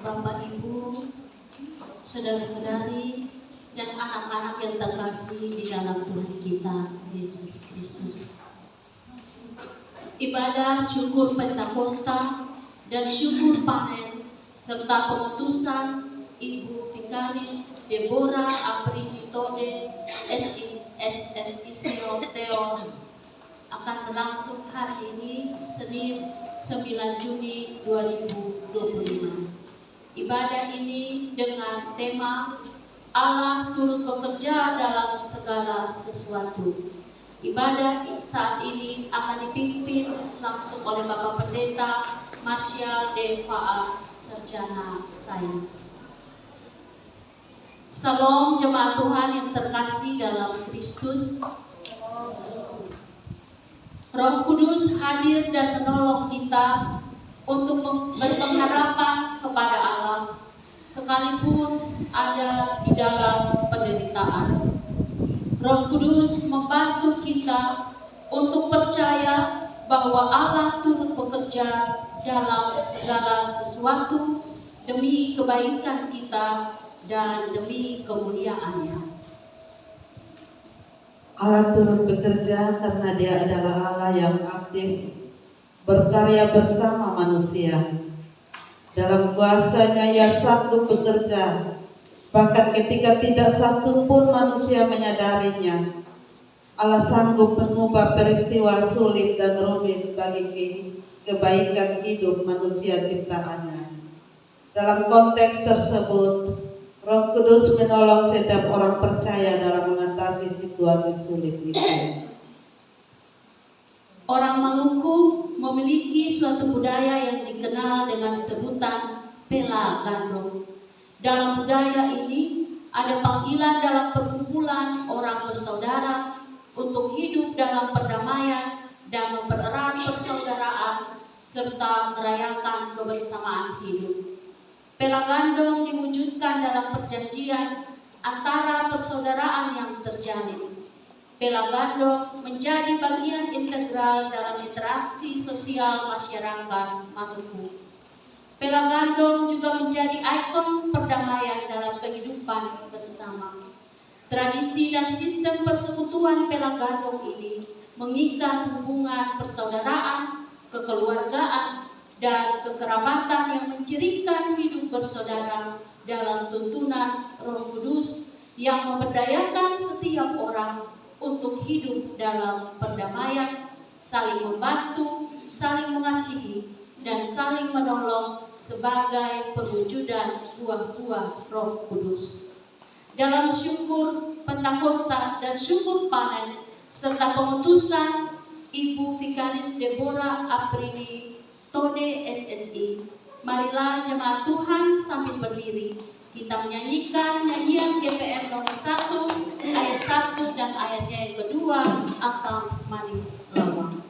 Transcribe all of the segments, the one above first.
Bapak Ibu, saudara-saudari, dan anak-anak yang terkasih di dalam Tuhan kita Yesus Kristus. Ibadah syukur Pentakosta dan syukur panen serta pengutusan Ibu Vikaris Deborah Aprini Tode SSI Sinoteo akan berlangsung hari ini Senin 9 Juni 2025. Ibadah ini dengan tema Allah turut bekerja dalam segala sesuatu. Ibadah saat ini akan dipimpin langsung oleh Bapak Pendeta Marshall Devaa, Sarjana Sains. Salam jemaat Tuhan yang terkasih dalam Kristus. Roh Kudus hadir dan menolong kita untuk berpengharapan kepada Allah, sekalipun ada di dalam penderitaan. Roh Kudus membantu kita untuk percaya bahwa Allah turut bekerja dalam segala sesuatu demi kebaikan kita dan demi kemuliaan-Nya. Allah turut bekerja karena Dia adalah Allah yang aktif berkarya bersama manusia. Dalam kuasa-Nya Ia sanggup bekerja, bahkan ketika tidak satu pun manusia menyadarinya. Allah sanggup mengubah peristiwa sulit dan rumit bagi kebaikan hidup manusia ciptaannya. Dalam konteks tersebut, Roh Kudus menolong setiap orang percaya dalam mengatasi situasi sulit itu. Orang Maluku memiliki suatu budaya yang dikenal dengan sebutan pela gandong. Dalam budaya ini ada panggilan dalam perkumpulan orang bersaudara untuk hidup dalam perdamaian dan mempererat persaudaraan serta merayakan kebersamaan hidup. Pela gandong diwujudkan dalam perjanjian antara persaudaraan yang terjalin. Pela gandong menjadi bagian integral dalam interaksi sosial masyarakat Maluku. Pela gandong juga menjadi ikon perdamaian dalam kehidupan bersama. Tradisi dan sistem persekutuan pela gandong ini mengikat hubungan persaudaraan, kekeluargaan, dan kekerabatan yang mencirikan hidup bersaudara dalam tuntunan Roh Kudus yang memberdayakan setiap orang untuk hidup dalam perdamaian, saling membantu, saling mengasihi, dan saling menolong sebagai perwujudan buah-buah Roh Kudus. Dalam syukur Pentakosta dan syukur panen serta pengutusan Ibu Vikaris Deborah Aprini Tode SSI, marilah jemaat Tuhan sambil berdiri kita menyanyikan nyanyian GPR nomor 1 ayat 1 dan ayatnya yang kedua, Asam Manis Lawang.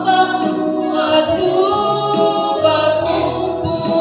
Semua sumpah kuku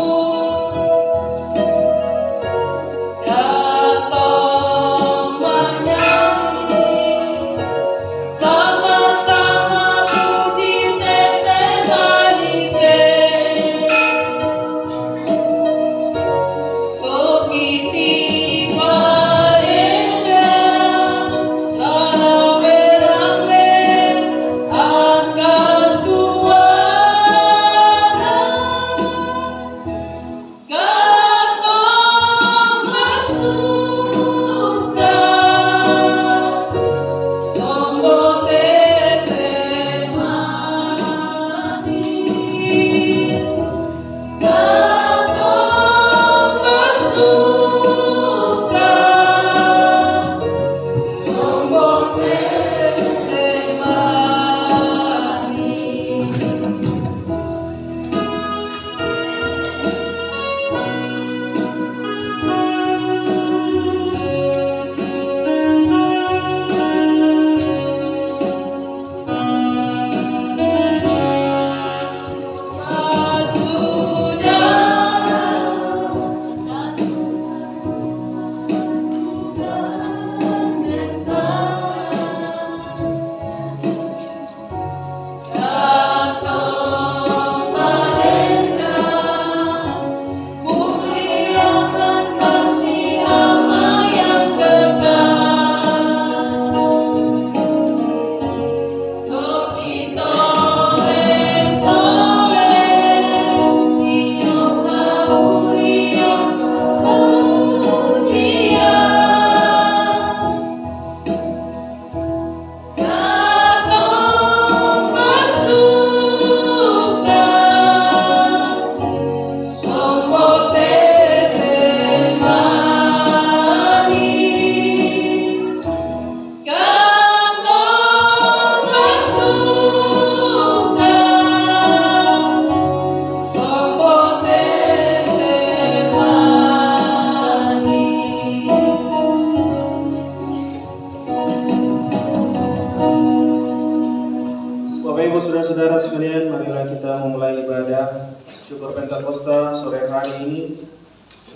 syukur Pentakosta sore hari ini.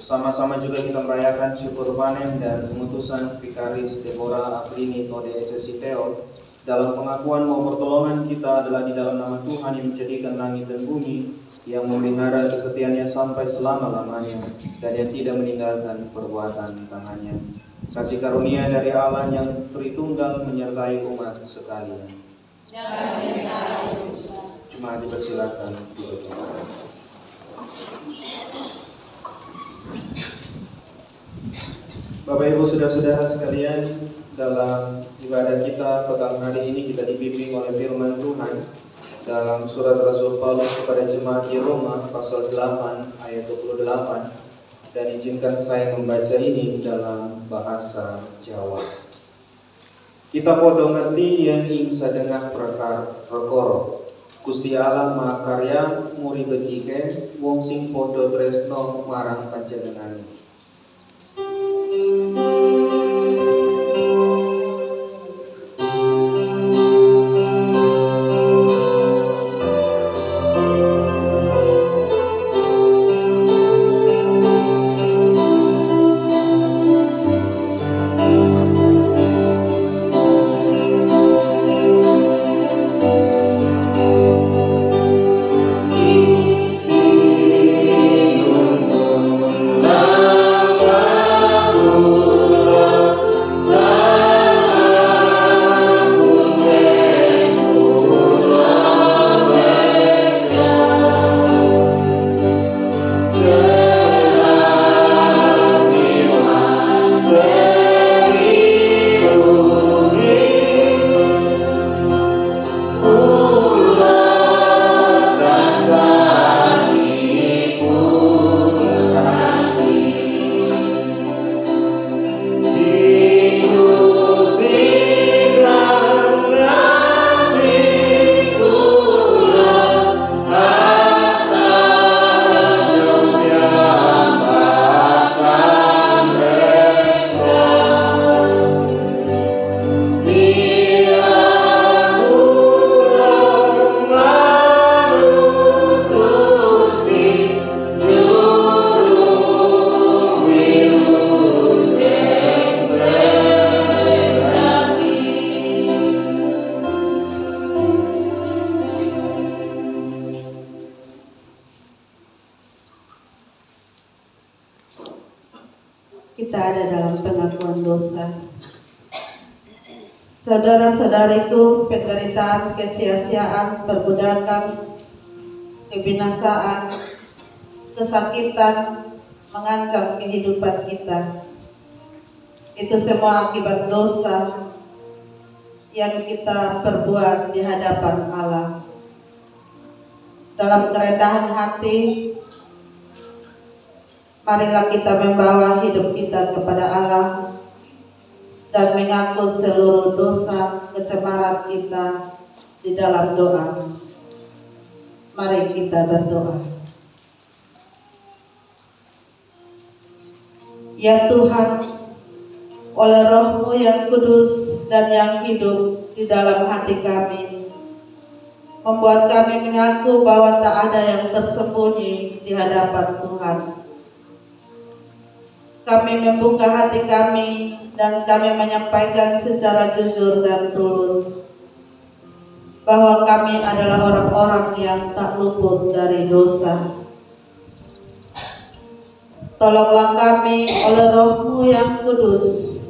Sama-sama juga kita merayakan syukur panen dan pengutusan Vikaris Deborah Aprini Tode Esesiteo. Dalam pengakuan bahwa pertolongan kita adalah di dalam nama Tuhan yang menjadikan langit dan bumi, yang memelihara kesetiaannya sampai selama-lamanya, dan yang tidak meninggalkan perbuatan tangannya. Kasih karunia dari Allah yang Tritunggal menyertai umat sekalian. Cuma dipersilakan. Bapak Ibu saudara-saudara sekalian, dalam ibadah kita petang hari ini kita dibimbing oleh firman Tuhan dalam surat Rasul Paulus kepada jemaat di Roma pasal 8 ayat 28, dan izinkan saya membaca ini dalam bahasa Jawa. Kita podo ngerti yang ing sadengah perkara Gusti Allah mahakarya muri becike wong sing podo tresno marang panjenengane. Kita ada dalam pengakuan dosa. Saudara-saudariku, penderitaan, kesia-siaan, perbudakan, kebinasaan, kesakitan mengancam kehidupan kita. Itu semua akibat dosa yang kita perbuat di hadapan Allah. Dalam kerendahan hati, marilah kita membawa hidup kita kepada Allah dan mengaku seluruh dosa kecemaran kita di dalam doa. Mari kita berdoa. Ya Tuhan, oleh Roh-Mu yang kudus dan yang hidup di dalam hati kami, membuat kami mengaku bahwa tak ada yang tersembunyi di hadapan Tuhan. Kami membuka hati kami dan kami menyampaikan secara jujur dan tulus bahwa kami adalah orang-orang yang tak luput dari dosa. Tolonglah kami oleh Roh-Mu yang kudus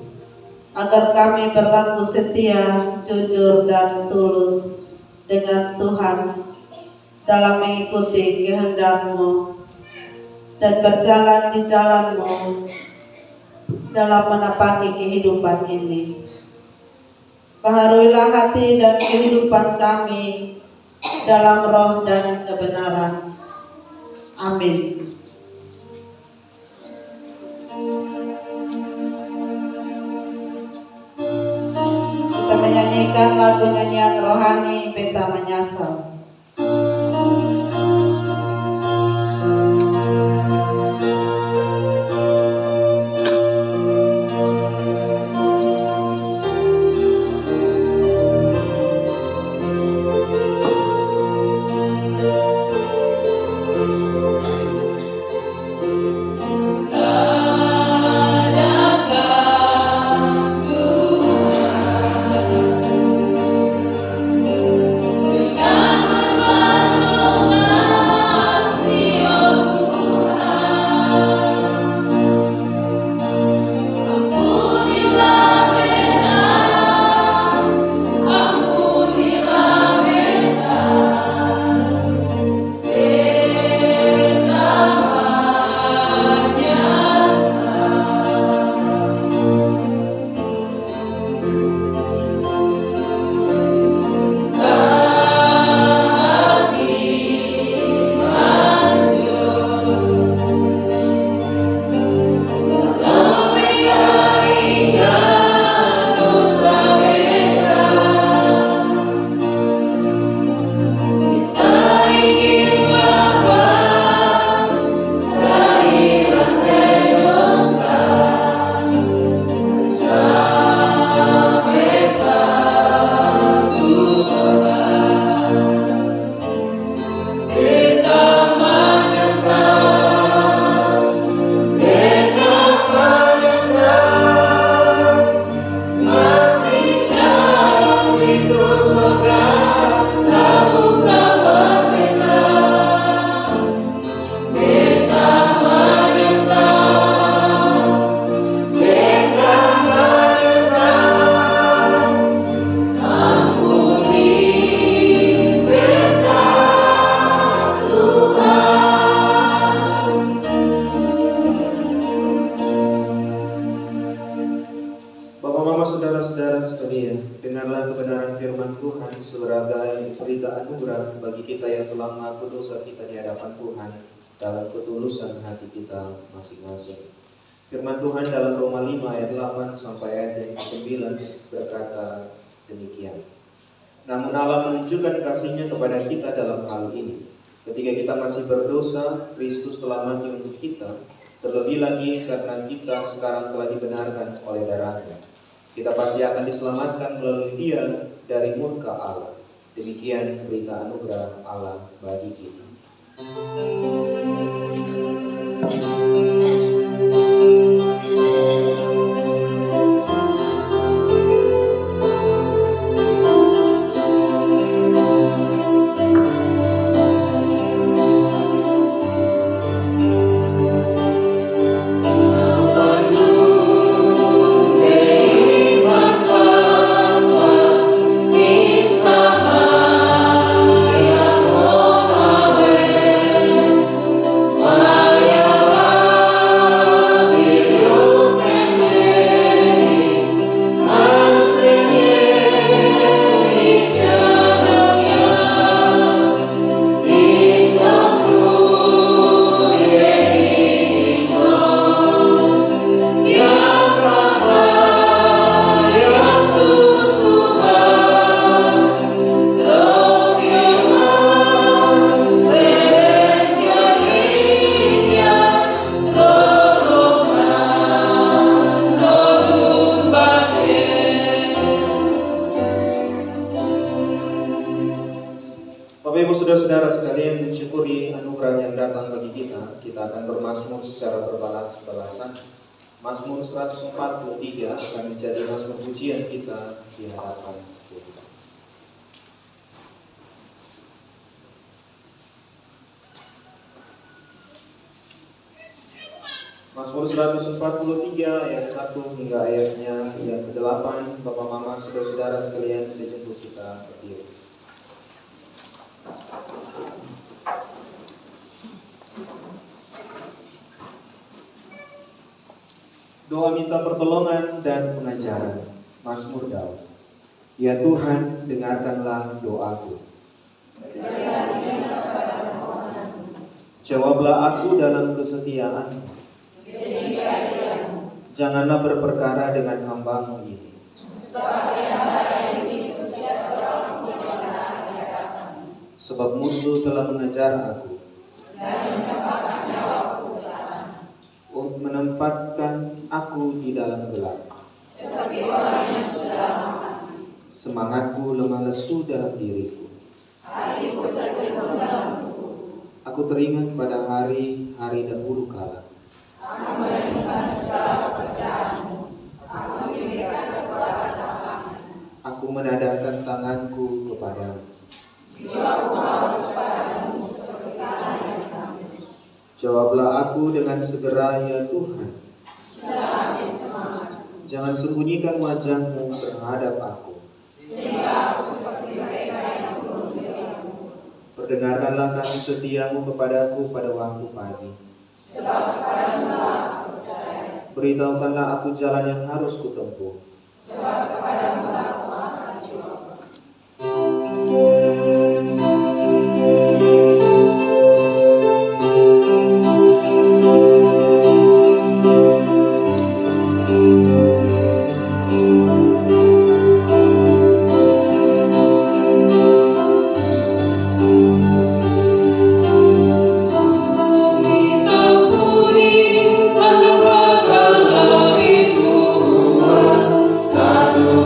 agar kami berlaku setia, jujur dan tulus dengan Tuhan dalam mengikuti kehendak-Mu dan berjalan di jalan-Mu dalam menapaki kehidupan ini. Baharuilah hati dan kehidupan kami dalam roh dan kebenaran. Amin. Kita menyanyikan lagu nyanyian rohani Beta Menyasal. Mama, saudara-saudara sekalian, dengarlah kebenaran firman Tuhan sebagai berita anugerah bagi kita yang telah mengaku dosa kita di hadapan Tuhan dalam ketulusan hati kita masing-masing. Firman Tuhan dalam Roma 5 ayat 8 sampai ayat yang 9 berkata demikian. Namun Allah menunjukkan kasih-Nya kepada kita dalam hal ini. Ketika kita masih berdosa, Kristus telah mati untuk kita, terlebih lagi karena kita sekarang telah dibenarkan oleh darah-Nya. Kita pasti akan diselamatkan melalui Dia dari murka Allah. Demikian berita anugerah Allah bagi kita. Saudara-saudara sekalian, mensyukuri anugerah yang datang bagi kita, kita akan bermazmur secara berbalas-balasan. Mazmur 143 akan menjadi mazmur pujian kita di hadapan Tuhan. Mazmur 143 ayat 1 hingga ayatnya yang ke-8. Bapak Mama, saudara-saudara sekalian, sejemput kita berdiri. Doa minta pertolongan dan pengajaran. Mazmur Daud. Ya Tuhan, dengarkanlah doaku. Jawablah aku dalam kesetiaan. Janganlah berperkara dengan hamba-Mu ini. Sebab musuh telah mengejar aku. Menempatkan aku di dalam gelap. Seperti orang yang sudah mati. Semangatku lemah lesu dalam diriku. Hatiku tergelam dalam tubuhku. Aku teringat pada hari-hari dahulu kala. Aku merenungkan segala pekerjaanmu. Aku memikirkan perbuatan-Mu. Aku menadahkan tanganku kepadamu. Jiwaku haus padamu seperti tanah yang tandus. Jawablah aku dengan segera, ya Tuhan. Jangan sembunyikan wajah-Mu terhadap aku. Sehingga aku seperti mereka yang belum dirimu. Perdengarkanlah kasih setia-Mu kepadaku pada waktu pagi. Sebab kepadamu aku percaya. Beritahukanlah aku jalan yang harus kutempuh. Sebab kepadamu aku akan coba. Aku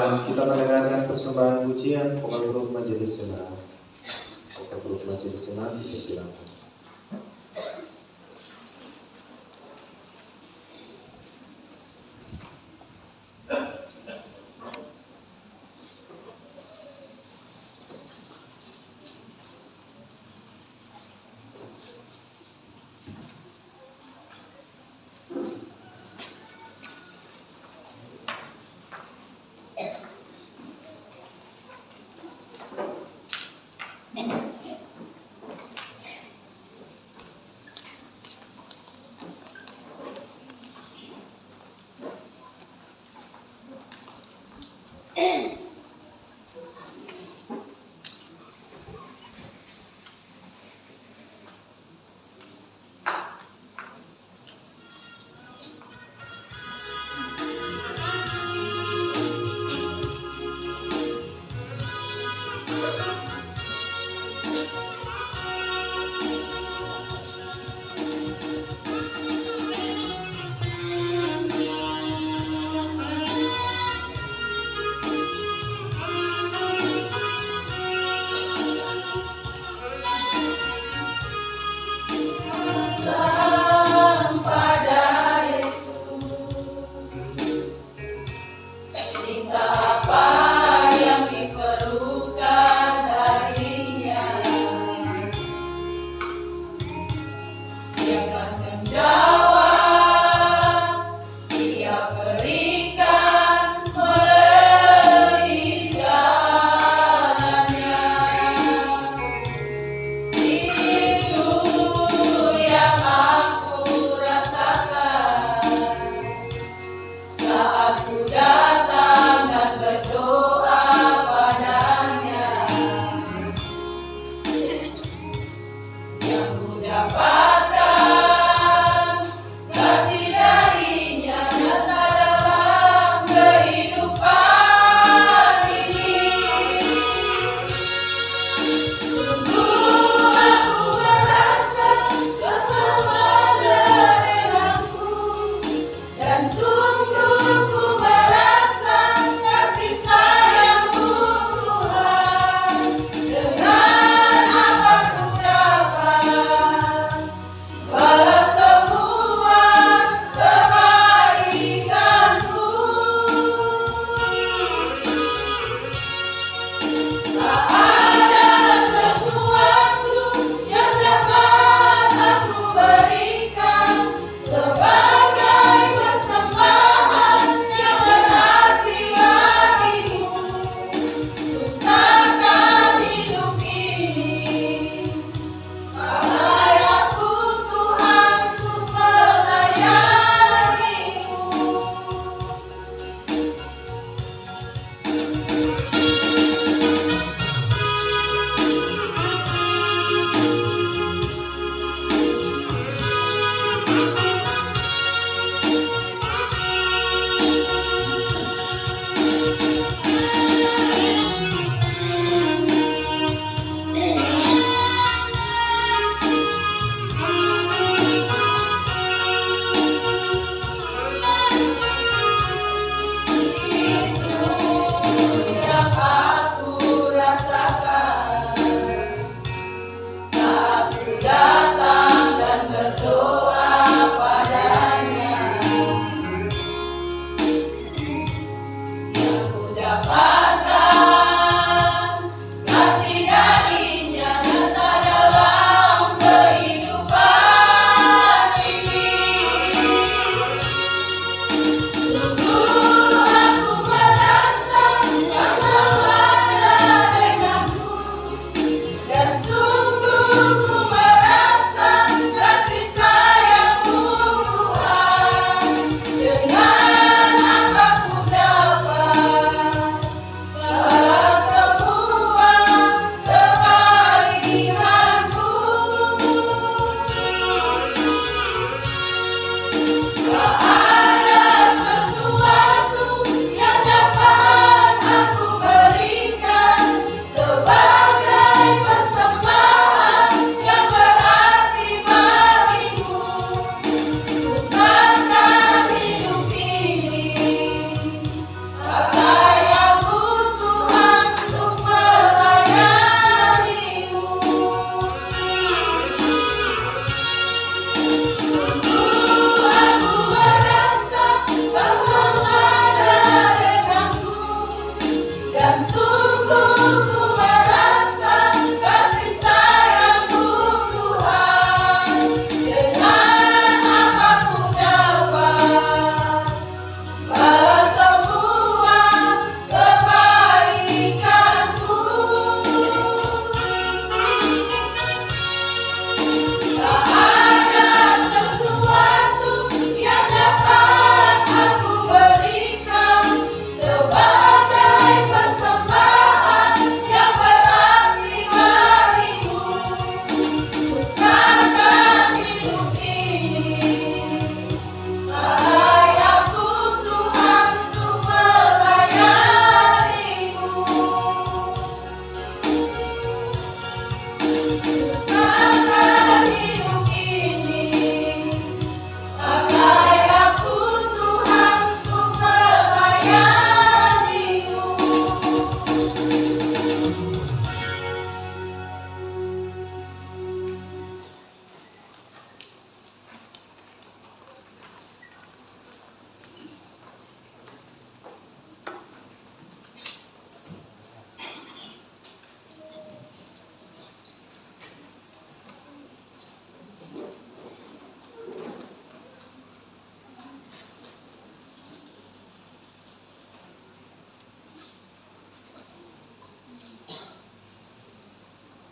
Tuhan, kita mendengarkan persembahan pujian vokal grup Majelis Senang. Vokal grup Majelis Senang, dipersilakan.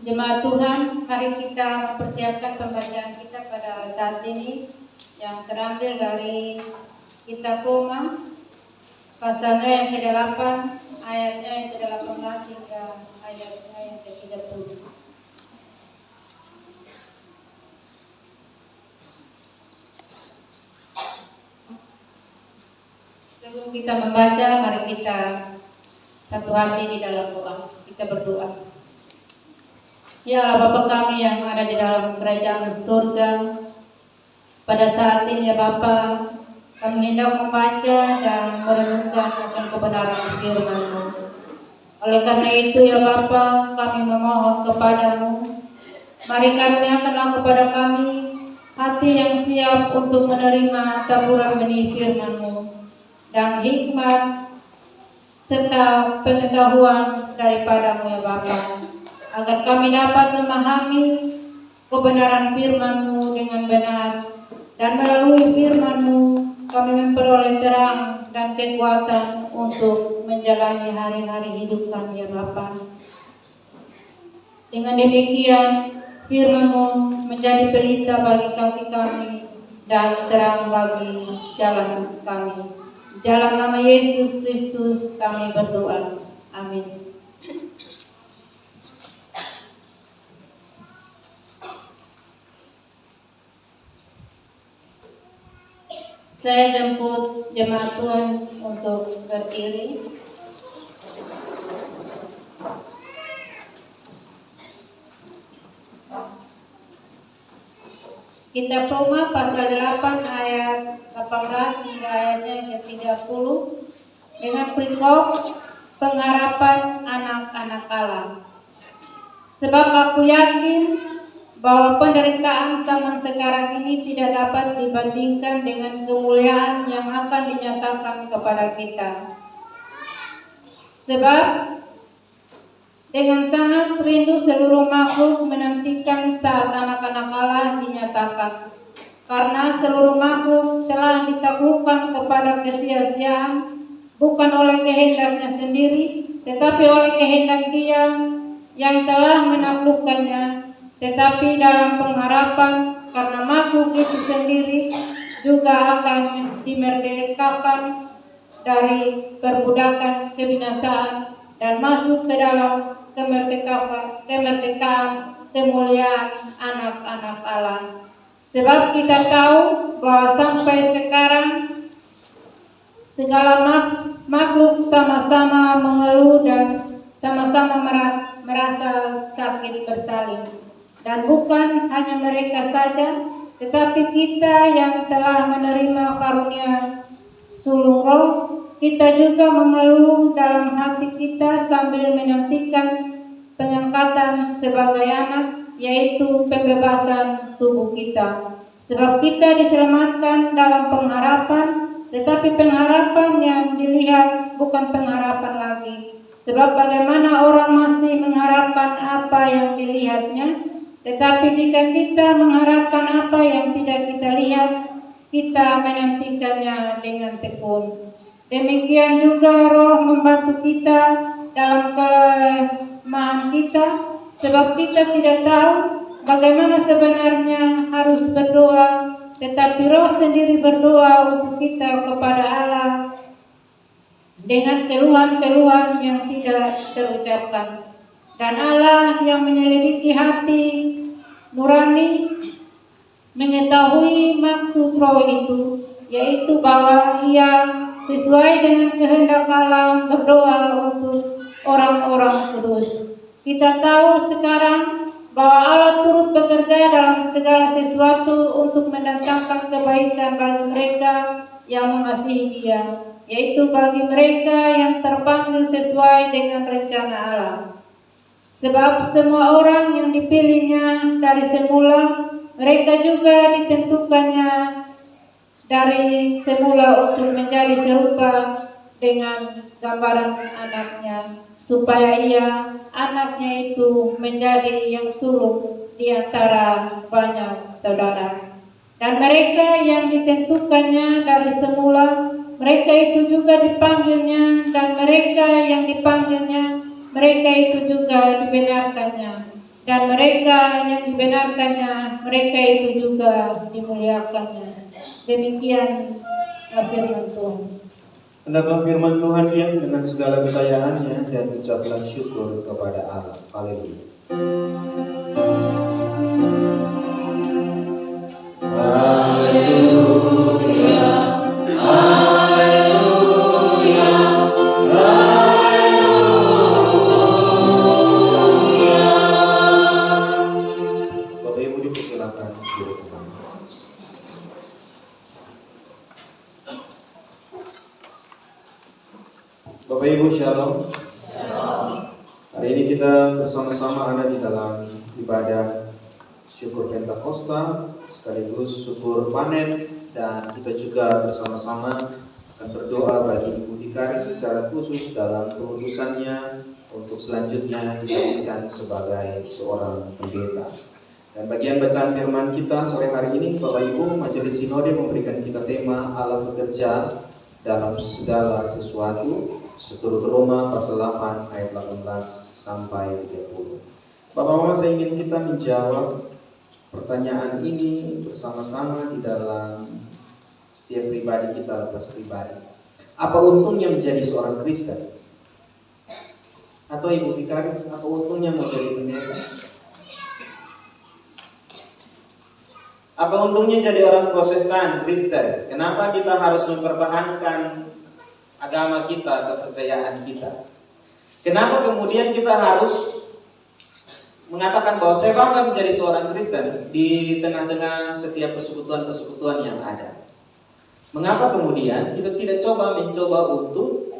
Jemaat Tuhan, mari kita mempersiapkan pembacaan kita pada saat ini yang terambil dari kitab Roma pasalnya yang ke-8, ayatnya yang ke-18 hingga ayatnya yang ke-30. Sebelum kita membaca, mari kita satu hati di dalam doa. Kita berdoa. Ya Allah Bapa kami yang ada di dalam kerajaan surga, pada saat ini ya Bapa, kami hendak membaca dan merenungkan akan kebenaran firman-Mu. Oleh karena itu ya Bapa, kami memohon kepadamu, mari karuniakanlah kepada kami hati yang siap untuk menerima taburan benih firman-Mu dan hikmat serta pengetahuan daripadamu ya Bapa, agar kami dapat memahami kebenaran firman-Mu dengan benar, dan melalui firman-Mu kami memperoleh terang dan kekuatan untuk menjalani hari-hari hidup kami ya Bapa. Dengan demikian firman-Mu menjadi pelita bagi kaki kami dan terang bagi jalan kami. Dalam nama Yesus Kristus kami berdoa. Amin. Saya jemput jemaat Tuhan untuk berdiri. Kitab Roma pasal 8 ayat 18 hingga ayatnya yang ke-30 dengan perikop pengharapan anak-anak Allah. Sebab aku yakin bahwa penderitaan zaman sekarang ini tidak dapat dibandingkan dengan kemuliaan yang akan dinyatakan kepada kita. Sebab dengan sangat rindu seluruh makhluk menantikan saat anak-anak Allah dinyatakan. Karena seluruh makhluk telah ditaklukkan kepada kesia-siaan, bukan oleh kehendaknya sendiri, tetapi oleh kehendak Dia yang telah menaklukkannya, tetapi dalam pengharapan karena makhluk itu sendiri juga akan dimerdekakan dari perbudakan kebinasaan dan masuk ke dalam kemerdekaan kemuliaan anak-anak Allah. Sebab kita tahu bahwa sampai sekarang segala makhluk sama-sama mengeluh dan sama-sama merasa sakit bersalin. Dan bukan hanya mereka saja, tetapi kita yang telah menerima karunia sulung roh, kita juga mengeluh dalam hati kita sambil menantikan pengangkatan sebagai anak, yaitu pembebasan tubuh kita. Sebab kita diselamatkan dalam pengharapan, tetapi pengharapan yang dilihat bukan pengharapan lagi. Sebab bagaimana orang masih mengharapkan apa yang dilihatnya, tetapi jika kita mengharapkan apa yang tidak kita lihat, kita menantikannya dengan tekun. Demikian juga Roh membantu kita dalam kelemahan kita, sebab kita tidak tahu bagaimana sebenarnya harus berdoa, tetapi Roh sendiri berdoa untuk kita kepada Allah dengan keluhan-keluhan yang tidak terucapkan. Dan Allah yang menyelidiki hati nurani mengetahui maksud Roh itu, yaitu bahwa Ia sesuai dengan kehendak Allah berdoa untuk orang-orang kudus. Kita tahu sekarang bahwa Allah turut bekerja dalam segala sesuatu untuk mendatangkan kebaikan bagi mereka yang mengasihi Dia, yaitu bagi mereka yang terpanggil sesuai dengan rencana Allah. Sebab semua orang yang dipilihnya dari semula, mereka juga ditentukannya dari semula untuk menjadi serupa dengan gambaran anaknya, supaya ia, anaknya itu, menjadi yang sulung di antara banyak saudara. Dan mereka yang ditentukannya dari semula, mereka itu juga dipanggilnya, dan mereka yang dipanggilnya, mereka itu juga dibenarkannya. dan mereka yang dibenarkannya, mereka itu juga dimuliakannya. Demikian firman Tuhan. Hendaklah firman Tuhan diam dengan segala kesayangannya dan ucaplah syukur kepada Allah. Haleluya. Bapak Ibu dipersilakan duduk kembali. Bapak Ibu Shalom. Hari ini kita bersama-sama ada di dalam ibadah syukur Pentakosta sekaligus syukur panen, dan kita juga bersama-sama akan berdoa bagi Ibu Dikaris secara khusus dalam pengurusannya untuk selanjutnya dihabiskan sebagai seorang pendeta. Dan bagian bacaan firman kita sore hari ini, Bapak Ibu, Majelis Sinode memberikan kita tema Allah bekerja dalam segala sesuatu, seturut Roma pasal 8 ayat 18 sampai 30. Bapak Mama, saya ingin kita menjawab pertanyaan ini bersama-sama di dalam setiap pribadi kita lepas pribadi. Apa untungnya menjadi seorang Kristen? Atau Ibu Dikaris, apa untungnya menjadi pendeta? Apa untungnya jadi orang Protestan, Kristen? Kenapa kita harus mempertahankan agama kita, kepercayaan kita? Kenapa kemudian kita harus mengatakan bahwa saya bangga menjadi seorang Kristen di tengah-tengah setiap persekutuan-persekutuan yang ada? Mengapa kemudian kita tidak mencoba untuk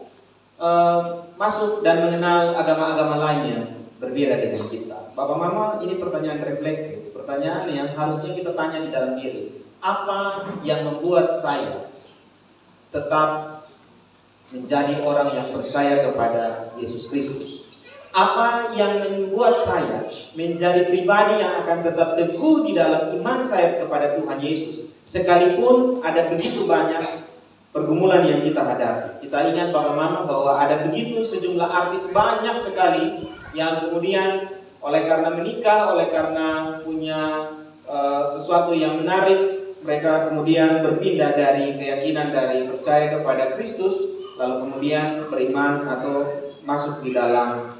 masuk dan mengenal agama-agama lain yang berbeda dengan kita? Bapak Mama, ini pertanyaan reflektif, pertanyaan yang harusnya kita tanya di dalam diri. Apa yang membuat saya tetap menjadi orang yang percaya kepada Yesus Kristus? Apa yang membuat saya menjadi pribadi yang akan tetap teguh di dalam iman saya kepada Tuhan Yesus, sekalipun ada begitu banyak pergumulan yang kita hadapi? Kita ingat Bapak Mama bahwa ada begitu sejumlah artis banyak sekali yang kemudian oleh karena menikah, oleh karena punya sesuatu yang menarik, mereka kemudian berpindah dari keyakinan dari percaya kepada Kristus, lalu kemudian beriman atau masuk di dalam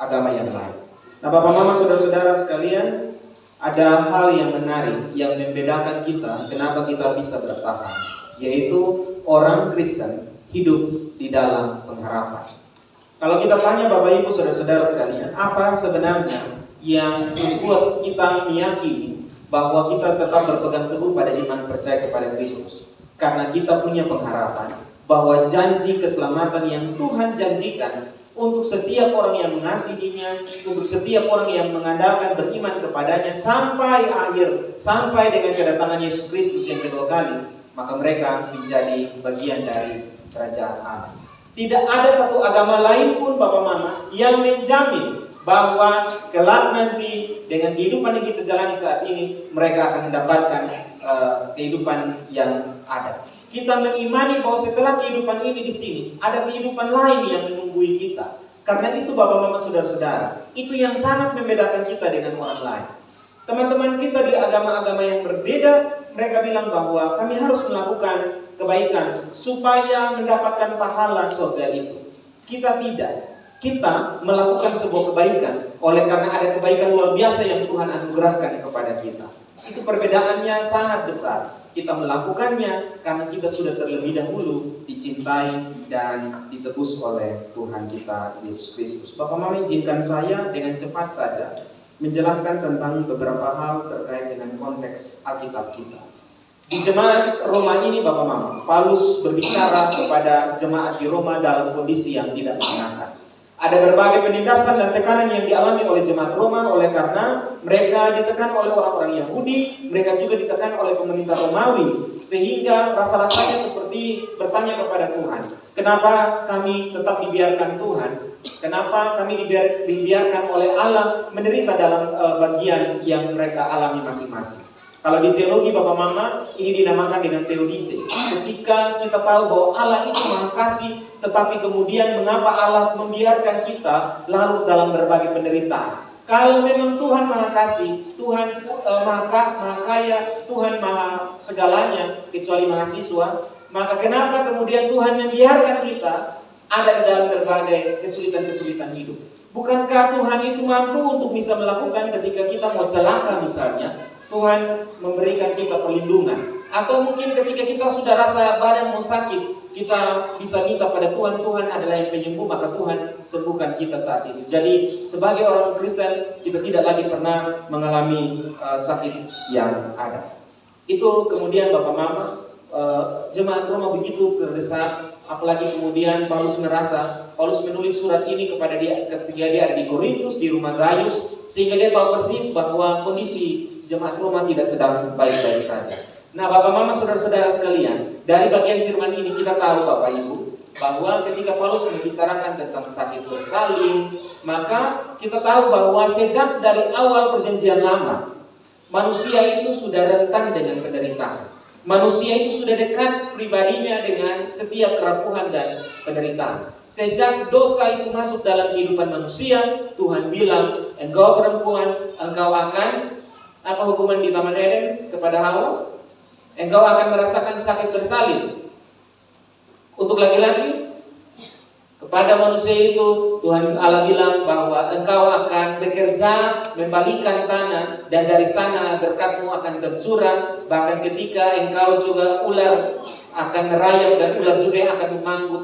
agama yang lain. Nah, Bapak Mama, saudara-saudara sekalian, ada hal yang menarik yang membedakan kita, kenapa kita bisa bertahan, yaitu orang Kristen hidup di dalam pengharapan. Kalau kita tanya Bapak Ibu saudara-saudara sekalian, apa sebenarnya yang membuat kita meyakini bahwa kita tetap berpegang teguh pada iman percaya kepada Kristus? Karena kita punya pengharapan bahwa janji keselamatan yang Tuhan janjikan untuk setiap orang yang mengasihinya, untuk setiap orang yang mengandalkan beriman kepadanya sampai akhir, sampai dengan kedatangan Yesus Kristus yang kedua kali, maka mereka menjadi bagian dari kerajaan Allah. Tidak ada satu agama lain pun Bapak Mama yang menjamin bahwa kelak nanti dengan kehidupan yang kita jalani saat ini, mereka akan mendapatkan kehidupan yang ada. Kita mengimani bahwa setelah kehidupan ini di sini, ada kehidupan lain yang menunggui kita. Karena itu Bapak Mama saudara-saudara, itu yang sangat membedakan kita dengan orang lain. Teman-teman kita di agama-agama yang berbeda, mereka bilang bahwa kami harus melakukan kebaikan supaya mendapatkan pahala surga itu. Kita tidak. Kita melakukan sebuah kebaikan oleh karena ada kebaikan luar biasa yang Tuhan anugerahkan kepada kita. Itu perbedaannya sangat besar. Kita melakukannya karena kita sudah terlebih dahulu dicintai dan ditebus oleh Tuhan kita Yesus Kristus. Bapak Mama, izinkan saya dengan cepat saja menjelaskan tentang beberapa hal terkait dengan konteks Alkitab kita. Di jemaat Roma ini Bapak Mama, Paulus berbicara kepada jemaat di Roma dalam kondisi yang tidak menyenangkan. Ada berbagai penindasan dan tekanan yang dialami oleh jemaat Roma oleh karena mereka ditekan oleh orang-orang Yahudi, mereka juga ditekan oleh pemerintah Romawi, sehingga rasa-rasanya seperti bertanya kepada Tuhan, kenapa kami tetap dibiarkan Tuhan? Kenapa kami dibiarkan oleh Allah menderita dalam bagian yang mereka alami masing-masing? Kalau di teologi Bapak Mama, ini dinamakan dengan teodise. Ketika kita tahu bahwa Allah itu Maha Kasih, tetapi kemudian mengapa Allah membiarkan kita lalu dalam berbagai penderitaan. Kalau memang Tuhan Maha Kasih, Tuhan Maha Kaya, Tuhan Maha segalanya, kecuali mahasiswa, maka kenapa kemudian Tuhan membiarkan kita ada di dalam berbagai kesulitan-kesulitan hidup? Bukankah Tuhan itu mampu untuk bisa melakukan ketika kita mau celaka misalnya, Tuhan memberikan kita perlindungan. Atau mungkin ketika kita sudah rasa badan mau sakit, kita bisa minta pada Tuhan, Tuhan adalah yang penyembuh, maka Tuhan sembuhkan kita saat ini. Jadi sebagai orang Kristen, kita tidak lagi pernah mengalami sakit yang ada. Itu kemudian Bapak Mama, jemaat Roma begitu terdesak, apalagi kemudian Paulus menulis surat ini kepada dia ketika dia ada di Korintus, di rumah Gaius, sehingga dia tahu persis bahwa kondisi jemaat Roma tidak sedang baik-baik saja. Nah, Bapak Mama, saudara-saudara sekalian, dari bagian firman ini kita tahu Bapak Ibu bahwa ketika Paulus membicarakan tentang sakit bersalin, maka kita tahu bahwa sejak dari awal perjanjian lama, manusia itu sudah rentan dengan penderitaan. Manusia itu sudah dekat pribadinya dengan setiap kerapuhan dan penderitaan. Sejak dosa itu masuk dalam kehidupan manusia, Tuhan bilang, engkau perempuan, engkau akan apa hukuman di Taman Eden kepada Hawa? Engkau akan merasakan sakit bersalin. Untuk laki-laki, kepada manusia itu Tuhan Allah bilang bahwa engkau akan bekerja membalikan tanah, dan dari sana berkatmu akan tercurah. Bahkan ketika engkau juga ular akan merayap, dan ular juga yang akan memanggut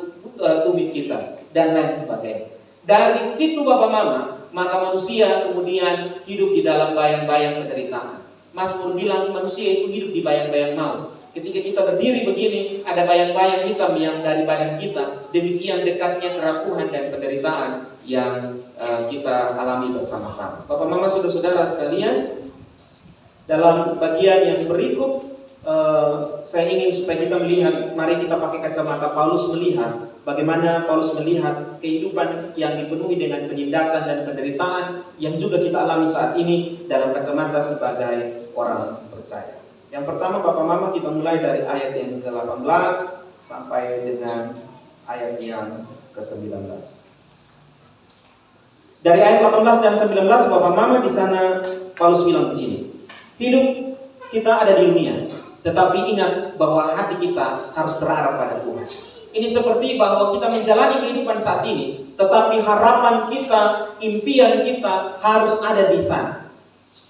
tumit kita, dan lain sebagainya. Dari situ Bapak Mama, maka manusia kemudian hidup di dalam bayang-bayang penderitaan. Mazmur bilang manusia itu hidup di bayang-bayang maut. Ketika kita berdiri begini, ada bayang-bayang hitam yang dari badan kita. Demikian dekatnya kerapuhan dan penderitaan yang kita alami bersama-sama. Bapak Mama, saudara-saudara sekalian, dalam bagian yang berikut, saya ingin supaya kita melihat, mari kita pakai kacamata Paulus melihat bagaimana Paulus melihat kehidupan yang dipenuhi dengan penindasan dan penderitaan yang juga kita alami saat ini dalam kacamata sebagai orang percaya. Yang pertama Bapak Mama, kita mulai dari ayat yang ke-18 sampai dengan ayat yang ke-19. Dari ayat 18 dan 19 Bapak Mama, di sana Paulus bilang begini. Hidup kita ada di dunia, tetapi ingat bahwa hati kita harus terarah pada Tuhan. Ini seperti bahwa kita menjalani kehidupan saat ini, tetapi harapan kita, impian kita harus ada di sana.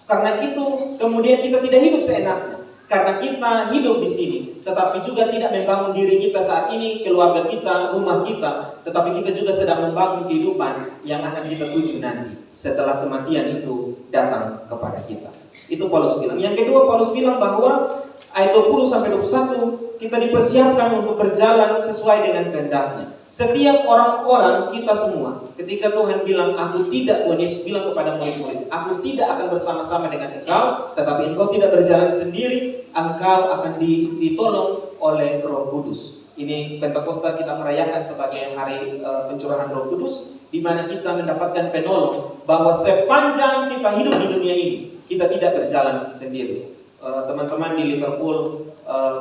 Karena itu kemudian kita tidak hidup seenaknya. Karena kita hidup di sini, tetapi juga tidak membangun diri kita saat ini, keluarga kita, rumah kita, tetapi kita juga sedang membangun kehidupan yang akan kita tuju nanti setelah kematian itu datang kepada kita. Itu Paulus bilang. Yang kedua, Paulus bilang bahwa ayat 20 sampai 21 kita dipersiapkan untuk berjalan sesuai dengan kehendaknya. Setiap orang-orang kita semua, ketika Tuhan bilang, aku tidak, Tuhan Yesus bilang kepada murid-murid, aku tidak akan bersama-sama dengan engkau, tetapi engkau tidak berjalan sendiri, engkau akan ditolong oleh Roh Kudus. Ini Pentakosta kita merayakan sebagai hari pencurahan Roh Kudus, di mana kita mendapatkan penolong bahwa sepanjang kita hidup di dunia ini, kita tidak berjalan sendiri. Teman-teman di Liverpool,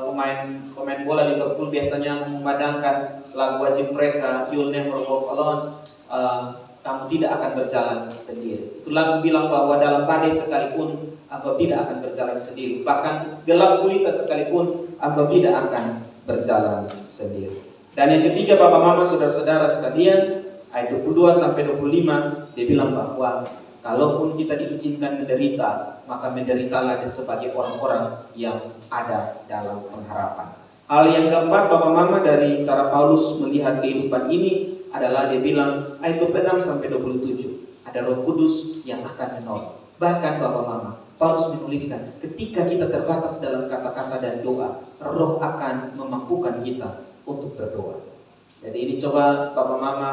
pemain bola Liverpool biasanya memadangkan lagu wajib mereka, You'll Never Walk Alone, kamu tidak akan berjalan sendiri. Itu lagu bilang bahwa dalam badai sekalipun engkau tidak akan berjalan sendiri. Bahkan gelap gulita sekalipun engkau tidak akan berjalan sendiri. Dan yang ketiga Bapak Mama, saudara-saudara sekalian, ayat 22 sampai 25 dia bilang bahwa kalaupun kita diizinkan menderita, maka menderitalah sebagai orang-orang yang ada dalam pengharapan. Hal yang keempat Bapak Mama dari cara Paulus melihat kehidupan ini adalah dia bilang ayat 26 sampai 27 ada Roh Kudus yang akan menolong. Bahkan Bapak Mama, Paulus menuliskan ketika kita terbatas dalam kata-kata dan doa, Roh akan memampukan kita untuk berdoa. Jadi ini coba Bapak Mama,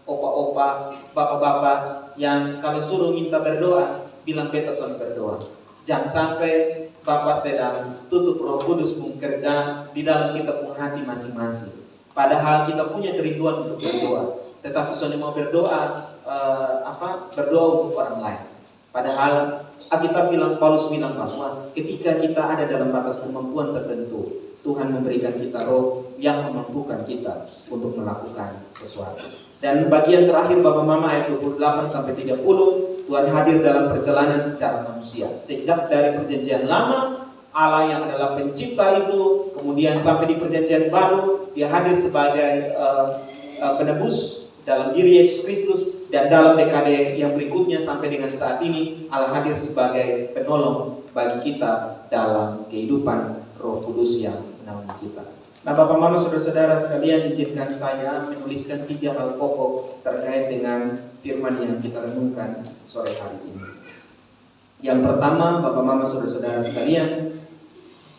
opa-opa, bapak-bapak yang kalau suruh minta berdoa, bilang betason berdoa. Jangan sampai Bapak sedang tutup Roh Kudus bekerja di dalam kita punya hati masing-masing. Padahal kita punya kerinduan untuk berdoa, tetapi soalnya mau berdoa, berdoa untuk orang lain. Padahal Alkitab bilang, Paulus bilang bahwa ketika kita ada dalam batas kemampuan tertentu, Tuhan memberikan kita roh yang memampukan kita untuk melakukan sesuatu. Dan bagian terakhir Bapak Mama ayat 28 sampai 30, Tuhan hadir dalam perjalanan secara manusia. Sejak dari perjanjian lama, Allah yang adalah pencipta itu, kemudian sampai di perjanjian baru, Dia hadir sebagai penebus dalam diri Yesus Kristus, dan dalam dekade yang berikutnya sampai dengan saat ini, Allah hadir sebagai penolong bagi kita dalam kehidupan Roh Kudus yang menaungi kita. Nah, Bapak Mama Saudara-saudara sekalian, izinkan saya menuliskan 3 hal pokok terkait dengan firman yang kita renungkan sore hari ini. Yang pertama, Bapak Mama Saudara-saudara sekalian,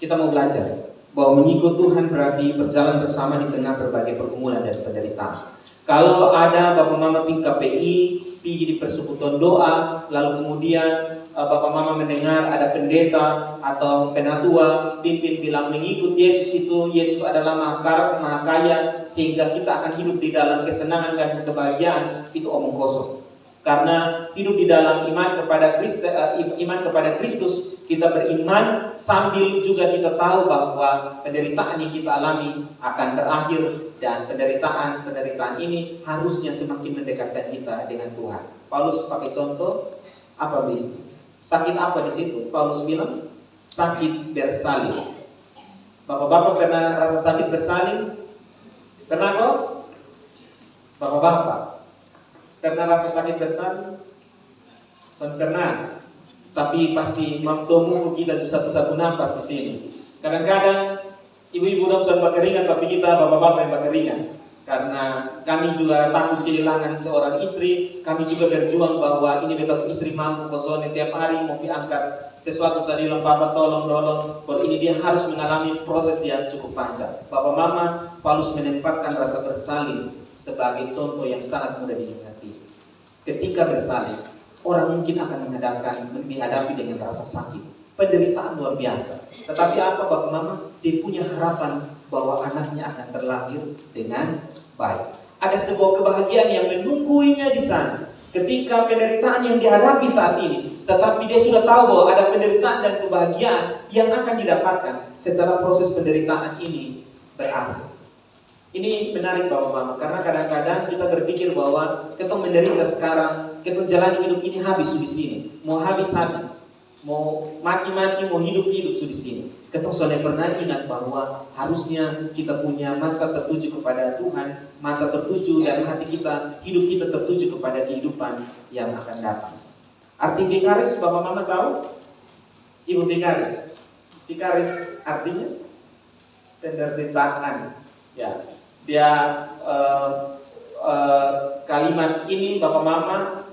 kita mau belajar bahwa mengikut Tuhan berarti berjalan bersama di tengah berbagai pergumulan dan penderitaan. Kalau ada Bapak Mama tim KPI pergi di persekutuan doa, lalu kemudian Bapak Mama mendengar ada pendeta atau penatua pimpin bilang mengikut Yesus itu, Yesus adalah maha kaya sehingga kita akan hidup di dalam kesenangan dan kebahagiaan, itu omong kosong. Karena hidup di dalam iman kepada Kristus, kita beriman sambil juga kita tahu bahwa penderitaan yang kita alami akan berakhir, dan penderitaan ini harusnya semakin mendekatkan kita dengan Tuhan. Paulus pakai contoh apa di situ? Sakit apa di situ? Paulus bilang sakit bersalin. Bapak-bapak pernah rasa sakit bersalin? Pernah kok? Bapak-bapak pernah rasa sakit bersalin? Pernah. Tapi pasti mamtomu kita tuh satu-satu nafas di sini. Kadang-kadang ibu-ibu dong berkeringat, tapi kita bapak-bapak yang berkeringat. Karena kami juga takut kehilangan seorang istri. Kami juga berjuang bahwa ini betul istri mampu kosongnya tiap hari mau diangkat sesuatu. Saya bilang Bapak tolong. Bahwa ini dia harus mengalami proses yang cukup panjang. Bapak Mama, Paulus menempatkan rasa bersalin sebagai contoh yang sangat mudah dimengerti. Ketika bersalin, orang mungkin akan dihadapi dengan rasa sakit, penderitaan luar biasa. Tetapi apa Bapak Mama? Dia punya harapan bahwa anaknya akan terlahir dengan baik. Ada sebuah kebahagiaan yang menungguinya di sana. Ketika penderitaan yang dihadapi saat ini, tetapi dia sudah tahu bahwa ada penderitaan dan kebahagiaan yang akan didapatkan setelah proses penderitaan ini berakhir. Ini menarik Bapak Mama, karena kadang-kadang kita berpikir bahwa kita menderita sekarang, kita jalani hidup ini habis di sini, mau habis-habis, mau mati-mati, mau hidup-hidup di sini. Kita sudah pernah ingat bahwa harusnya kita punya mata tertuju kepada Tuhan, mata tertuju dan hati kita, hidup kita tertuju kepada kehidupan yang akan datang. Arti vikaris Bapak Mama tahu? Ibu vikaris. Vikaris artinya penderitaan. Ya. Dia kalimat ini Bapak Mama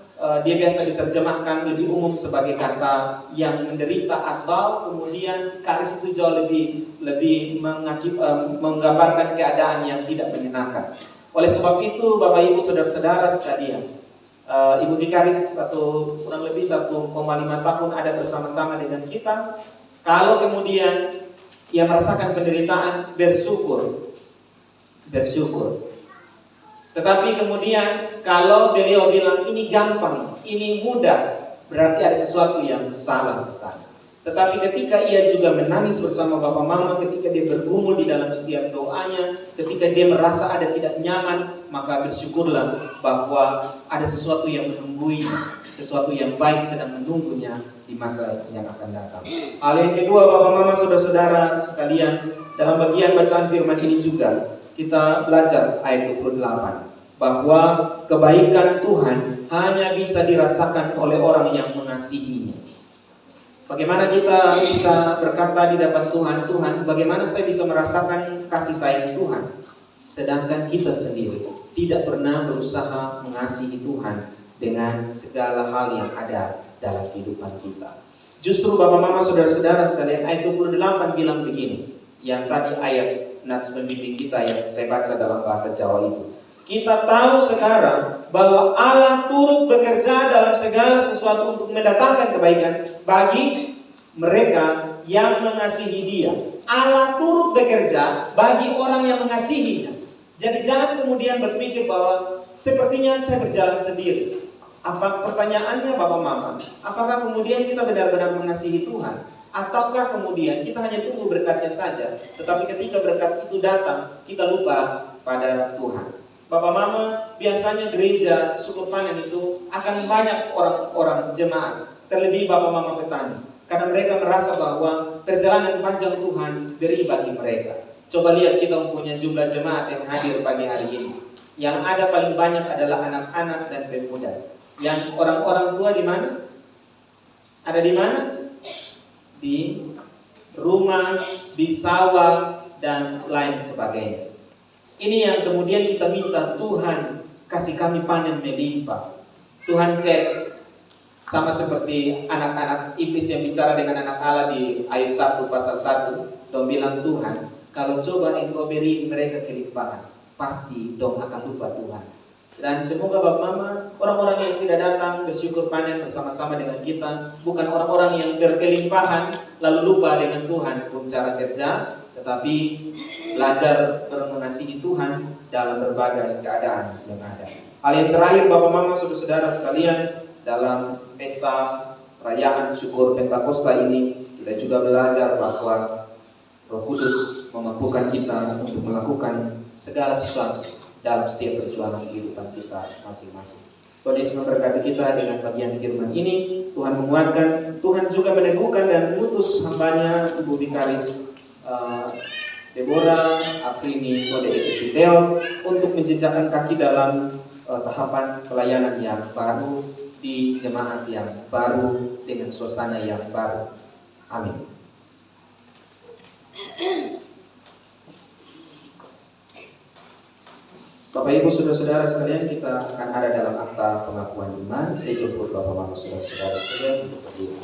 dia biasa diterjemahkan lebih umum sebagai kata yang menderita, atau kemudian karis itu jauh lebih menggambarkan keadaan yang tidak menyenangkan. Oleh sebab itu Bapak Ibu Saudara-saudara sekalian, Ibu Vikaris atau kurang lebih 1,5 tahun ada bersama-sama dengan kita. Kalau kemudian ia merasakan penderitaan, bersyukur. Tetapi kemudian kalau beliau bilang ini gampang, ini mudah, berarti ada sesuatu yang salah di sana. Tetapi ketika ia juga menangis bersama Bapak Mama, ketika dia bergumul di dalam setiap doanya, ketika dia merasa ada tidak nyaman, maka bersyukurlah bahwa ada sesuatu yang menungguinya, sesuatu yang baik sedang menunggunya di masa yang akan datang. Hal yang kedua Bapak Mama Saudara-saudara sekalian, dalam bagian bacaan firman ini juga kita belajar ayat 28 bahwa kebaikan Tuhan hanya bisa dirasakan oleh orang yang mengasihinya. Bagaimana kita bisa berkata di depan Tuhan, bagaimana saya bisa merasakan kasih sayang Tuhan, sedangkan kita sendiri tidak pernah berusaha mengasihi Tuhan dengan segala hal yang ada dalam kehidupan kita. Justru Bapak Mama Saudara-saudara sekalian, ayat 28 bilang begini, yang tadi ayat nats pembimbing kita yang saya baca dalam bahasa Jawa itu. Kita tahu sekarang bahwa Allah turut bekerja dalam segala sesuatu untuk mendatangkan kebaikan bagi mereka yang mengasihi Dia. Allah turut bekerja bagi orang yang mengasihinya. Jadi jangan kemudian berpikir bahwa sepertinya saya berjalan sendiri. Apa pertanyaannya Bapak Mama? Apakah kemudian kita benar-benar mengasihi Tuhan? Ataukah kemudian kita hanya tunggu berkatnya saja, tetapi ketika berkat itu datang, kita lupa pada Tuhan? Bapak Mama, biasanya gereja Syukur Panen itu akan banyak orang-orang jemaat, terlebih Bapak Mama petani, karena mereka merasa bahwa perjalanan panjang Tuhan beri bagi mereka. Coba lihat kita mempunyai jumlah jemaat yang hadir pagi hari ini. Yang ada paling banyak adalah anak-anak dan pemuda. Yang orang-orang tua di mana? Ada di mana? Di rumah, di sawah, dan lain sebagainya. Ini yang kemudian kita minta, Tuhan kasih kami panen melimpah. Tuhan cek, sama seperti anak-anak iblis yang bicara dengan anak Allah di Ayub 1 pasal 1. Dong bilang, Tuhan, kalau coba engkau beri mereka kelimpahan, pasti dong akan lupa Tuhan. Dan semoga Bapak Mama, orang-orang yang tidak datang bersyukur panen bersama-sama dengan kita, bukan orang-orang yang berkelimpahan lalu lupa dengan Tuhan pun cara kerja, tetapi belajar mengasihi Tuhan dalam berbagai keadaan yang ada. Hal yang terakhir Bapak Mama, saudara-saudara sekalian, dalam pesta perayaan syukur Pentakosta ini, kita juga belajar bahwa Roh Kudus memampukan kita untuk melakukan segala sesuatu dalam setiap perjuangan kehidupan kita masing-masing. Tuhan Yesus memberkati kita dengan bagian firman ini. Tuhan menguatkan, Tuhan juga meneguhkan dan mengutus hambanya Ibu Vikaris Deborah Aprini Kode Esiteo untuk menjejakkan kaki dalam tahapan pelayanan yang baru di jemaat yang baru dengan suasana yang baru. Amin. Bapak Ibu saudara-saudara sekalian, kita akan ada dalam akta pengakuan iman. Saya jemput Bapak Mama saudara-saudara sekalian untuk berdiri.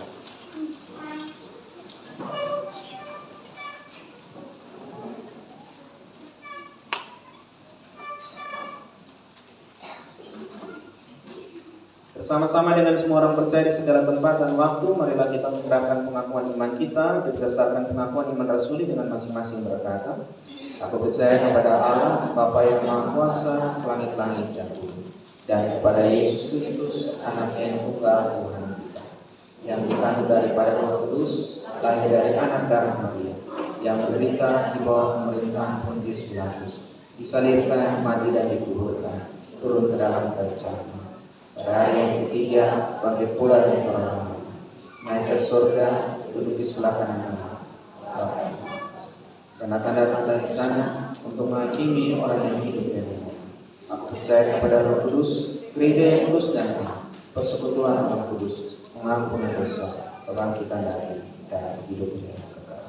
Bersama-sama dengan semua orang percaya di segala tempat dan waktu, marilah kita menggerakkan pengakuan iman kita berdasarkan pengakuan iman rasuli dengan masing-masing berkata, aku percaya kepada Allah, Bapa yang Maha Kuasa, langit-langit dan bumi, dan kepada Yesus Kristus, Anak yang tunggal Tuhan kita, yang dikandung daripada Roh Kudus, lahir dari anak darah Maria, yang menderita di bawah pemerintahan Pontius Pilatus, disalibkan, mati dan dikuburkan, turun ke dalam kerajaan. Pada hari yang ketiga, bangkit pula dari orang mati, naik ke surga, duduk di sebelah kanan Allah. Dan akan datang dari sana untuk menghakimi orang yang hidup dan mati. Aku percaya kepada Roh Kudus, gereja yang kudus dan benar, persekutuan Roh Kudus, pengampunan dosa, kebangkitan dari dan hidup yang kekal.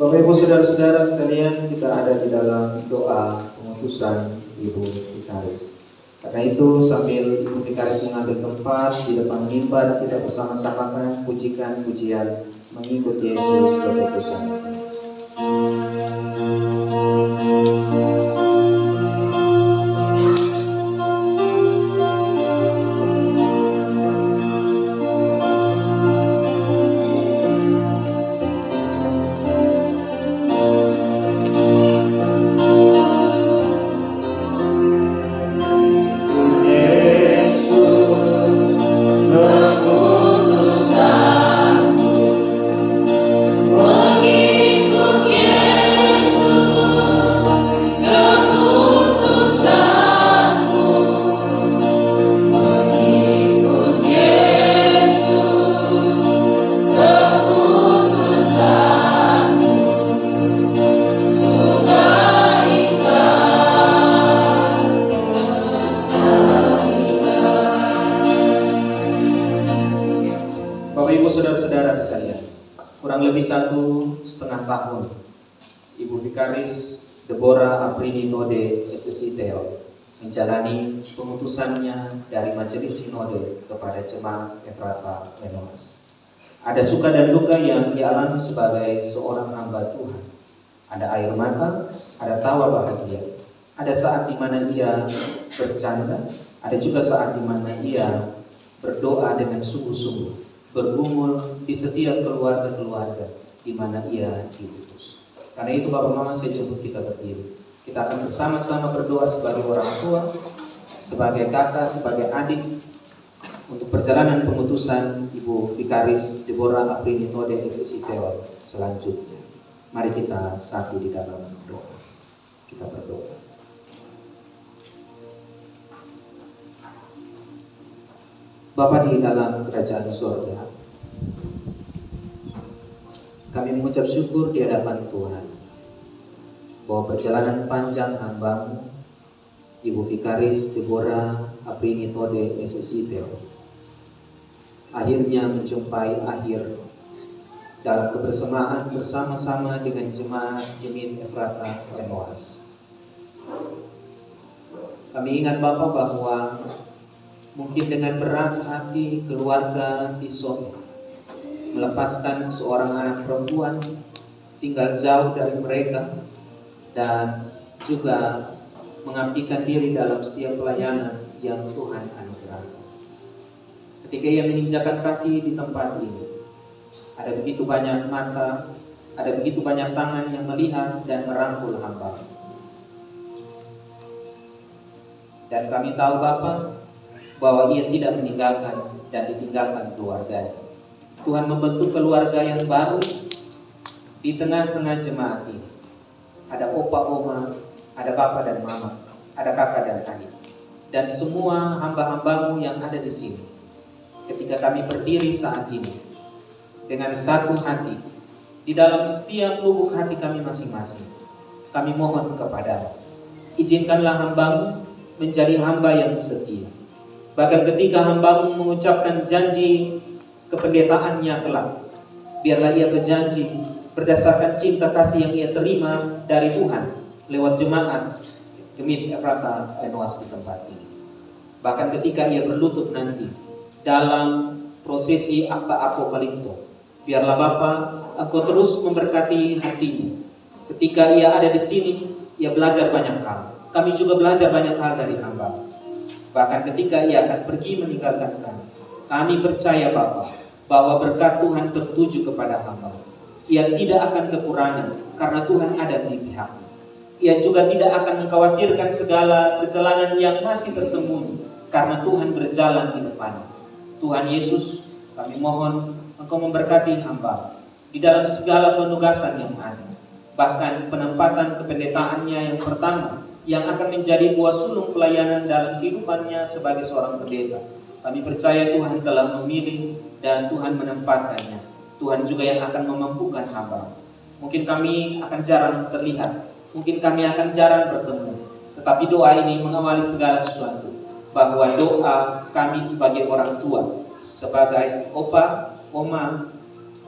Bapak Ibu saudara-saudara sekalian, kita ada di dalam doa pengutusan Ibu Vikaris. Karena itu sambil Ibu Vikaris mengambil tempat di depan mimbar, kita bersama-sama pujikan pujian mengikut Yesus berputusan. Ibu Vikaris Deborah Aprini Node SSI Teo menjalani pengutusannya dari Majelis Sinode kepada Jemaat Efrata Lenoas. Ada suka dan duka yang dialami sebagai seorang hamba Tuhan. Ada air mata, ada tawa bahagia. Ada saat di mana ia bercanda, ada juga saat di mana ia berdoa dengan sungguh-sungguh, bergumul di setiap keluarga-keluarga di mana ia diutus. Karena itu Bapak Mama, saya jemput kita berdiri. Kita akan bersama-sama berdoa sebagai orang tua, sebagai kakak, sebagai adik, untuk perjalanan pengutusan Ibu Vikaris Deborah Aprini Node SSI Teo selanjutnya. Mari kita satu di dalam doa. Kita berdoa. Bapa di dalam kerajaan surga, kami mengucap syukur di hadapan Tuhan bahwa perjalanan panjang hamba-Mu Ibu Vikaris Deborah Aprini Node SSI Teo akhirnya menjumpai akhir dalam kebersamaan bersama-sama dengan jemaat Jemit Efrata Lenoas. Kami ingat Bapak bahwa mungkin dengan berat hati keluarga Tisot melepaskan seorang anak perempuan tinggal jauh dari mereka dan juga mengabdikan diri dalam setiap pelayanan yang Tuhan anugerahkan. Ketika ia menginjakan kaki di tempat ini, ada begitu banyak mata, ada begitu banyak tangan yang melihat dan merangkul hamba. Dan kami tahu Bapa bahwa ia tidak meninggalkan dan ditinggalkan keluarganya. Tuhan membentuk keluarga yang baru di tengah-tengah jemaat ini. Ada opa, oma, ada bapak dan mama, ada kakak dan adik, dan semua hamba-hambamu yang ada di sini. Ketika kami berdiri saat ini dengan satu hati di dalam setiap lubuk hati kami masing-masing, kami mohon kepadamu, izinkanlah hambamu menjadi hamba yang setia. Bahkan ketika hambamu mengucapkan janji kependetaannya kelak, biarlah ia berjanji berdasarkan cinta kasih yang ia terima dari Tuhan lewat jemaat Jemit Efrata Lenoas di tempat ini. Bahkan ketika ia berlutut nanti dalam prosesi akta apokalipto, biarlah Bapa, Engkau terus memberkati hatinya. Ketika ia ada di sini, ia belajar banyak hal. Kami juga belajar banyak hal dari hamba. Bahkan ketika ia akan pergi meninggalkan kami percaya Bapa, bahwa berkat Tuhan tertuju kepada hamba. Ia tidak akan kekurangan karena Tuhan ada di pihaknya. Ia juga tidak akan mengkhawatirkan segala perjalanan yang masih tersembunyi karena Tuhan berjalan di depannya. Tuhan Yesus, kami mohon Engkau memberkati hamba di dalam segala penugasan yang ada. Bahkan penempatan kependetaannya yang pertama yang akan menjadi buah sulung pelayanan dalam kehidupannya sebagai seorang pendeta. Kami percaya Tuhan telah memilih dan Tuhan menempatkannya. Tuhan juga yang akan memampukan hamba. Mungkin kami akan jarang terlihat, mungkin kami akan jarang bertemu, tetapi doa ini mengawali segala sesuatu. Bahwa doa kami sebagai orang tua, sebagai opa, oma,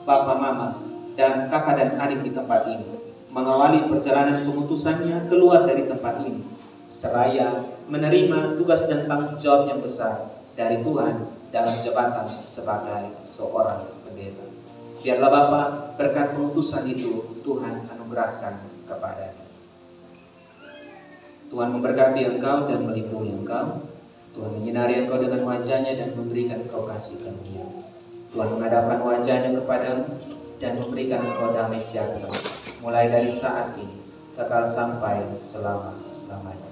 bapak, mama, dan kakak dan adik di tempat ini, mengawali perjalanan pengutusannya keluar dari tempat ini, seraya menerima tugas dan tanggung jawab yang besar dari Tuhan dalam jabatan sebagai seorang pendeta. Biarlah Bapa, berkat pengutusan itu Tuhan anugerahkan kepadanya. Tuhan memberkati engkau dan melindungi engkau. Tuhan menyinari engkau dengan wajahnya dan memberikan engkau kasih karunia. Tuhan menghadapkan wajahnya kepadamu dan memberikan engkau damai sejahtera, mulai dari saat ini kekal sampai selama-lamanya.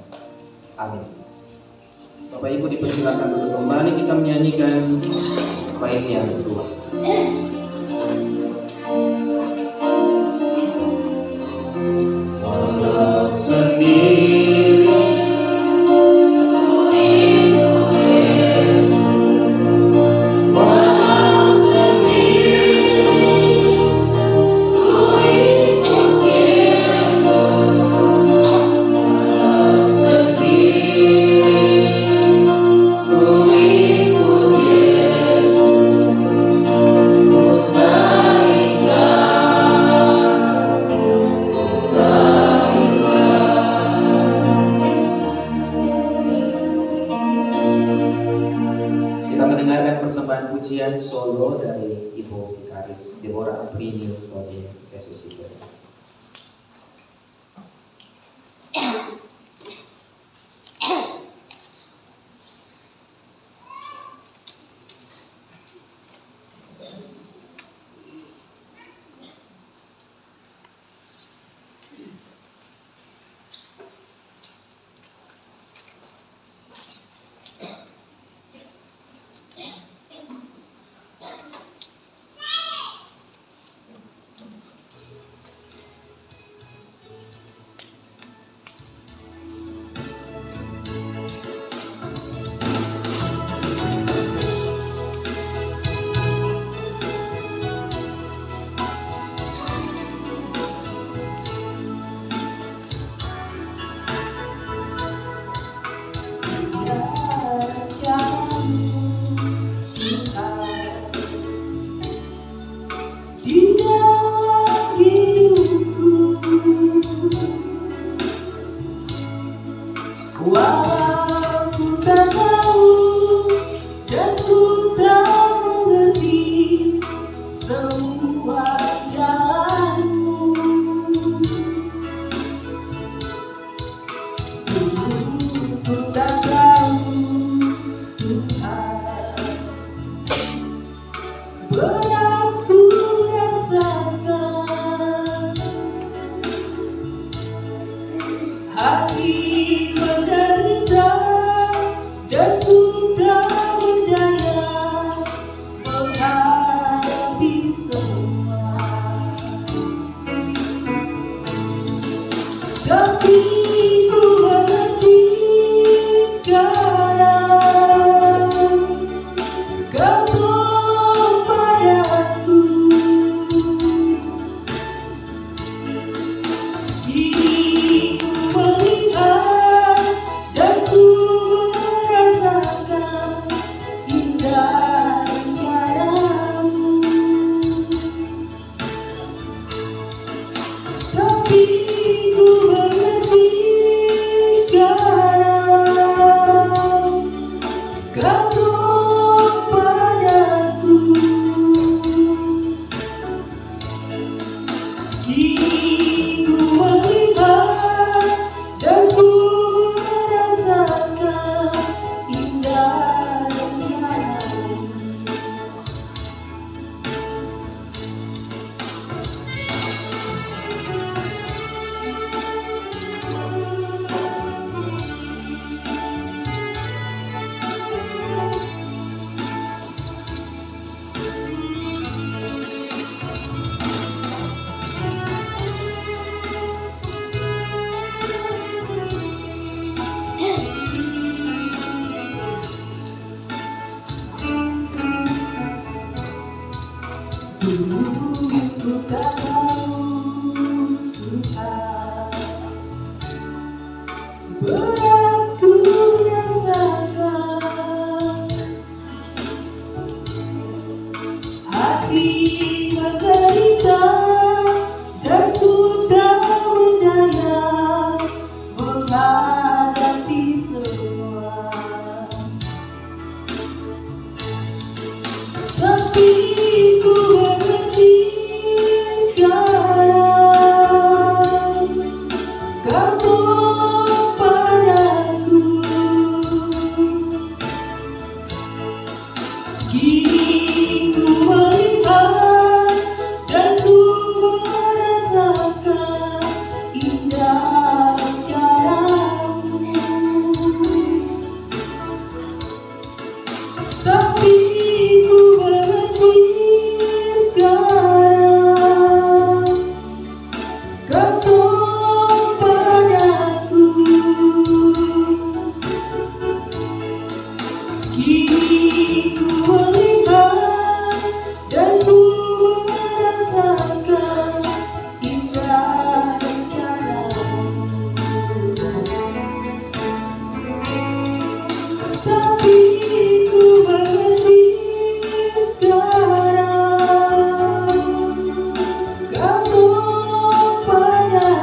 Amin. Bapak Ibu dipersilakan untuk kembali kita menyanyikan bait yang kedua. Walau sendiri Paris, Deborah Aprilio Claudia Resuscita. Walau ku tak tahu dan ku tak mengerti semua jalanmu, ku tak tahu Tuhan, berat ku rasakan hati menderita dan ku tak berdaya menghadapi semua. Tapi ku mengerti sekarang Kau tolong padaku. Kini ku melihat dan ku merasakan indah rencanamu. Tapi ku mengerti sekarang Kau tolong padaku. Kini ku melihat dan ku merasakan indah rencanamu. Ku tak tahu Tuhan, berat ku rasakan hati menderita dan ku tak berdaya menghadapi semua. Tapi ku mengerti sekarang Kau tolong padaku. Kini ku melihat dan ku merasakan indah rencanamu. Tapi ku mengerti sekarang Kau tolong padaku. Kini ku melihat dan ku merasakan indah rencanamu. Tapi ku mengerti sekarang Kau tolong padaku.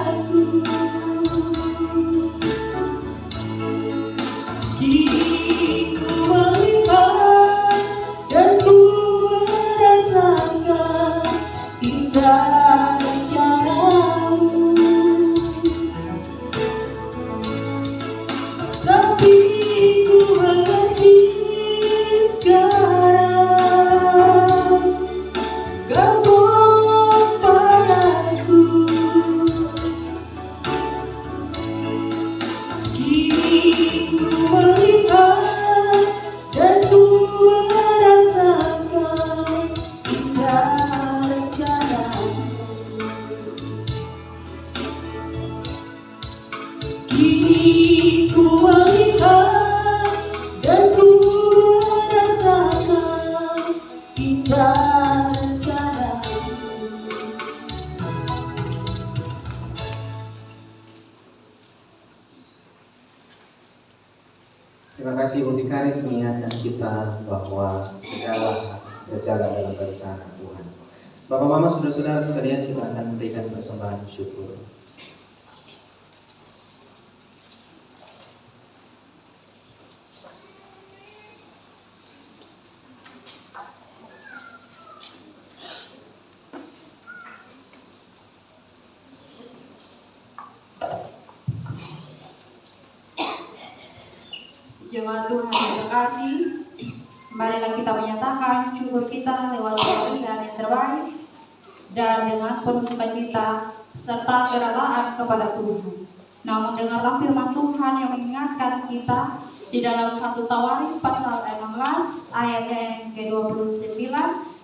Kini ku melihat dan ku rasakan indah rencanamu. Terima kasih Bu Vikaris mengingatkan kita bahwa segala berjalan dalam rencana Tuhan. Bapak Mama, saudara-saudara sekalian, kita akan memberikan persembahan syukur. Jemaat Tuhan yang terkasih, marilah kita menyatakan syukur kita lewat pemberian yang terbaik dan dengan penuh sukacita serta kerelaan kepada Tuhan. Namun dengarlah firman Tuhan yang mengingatkan kita di dalam 1 Tawarikh pasal 16 ayatnya yang ke-29.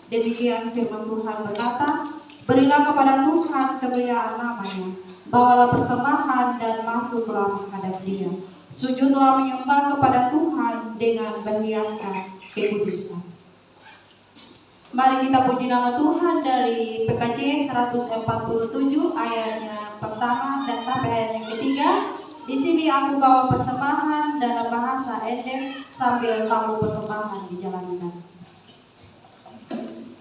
Demikian firman Tuhan berkata, berilah kepada Tuhan kemuliaan namanya, bawalah persembahan dan masuklah menghadap Dia. Sujudlah menyembah kepada Tuhan dengan berhiaskan kekudusan. Mari kita puji nama Tuhan dari PKJ 147 ayatnya pertama dan sampai ayat yang ketiga. Di sini aku bawa persembahan dalam bahasa Endek sambil kamu persembahan dijalankan. Tuhan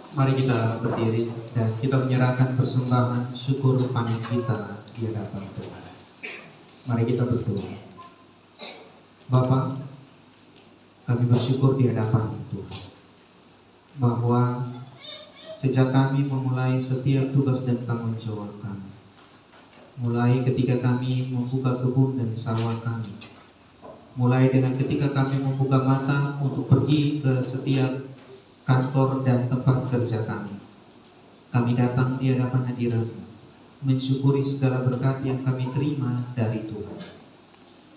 Mari kita berdiri dan kita menyerahkan persembahan syukur panen kita di hadapan Tuhan. Mari kita berdoa. Bapa, kami bersyukur di hadapan Tuhan bahwa sejak kami memulai setiap tugas dan tanggung jawab kami, mulai ketika kami membuka kebun dan sawah kami, mulai dengan ketika kami membuka mata untuk pergi ke setiap kantor dan tempat kerja kami datang di hadapan hadirat-Mu, mensyukuri segala berkat yang kami terima dari Tuhan.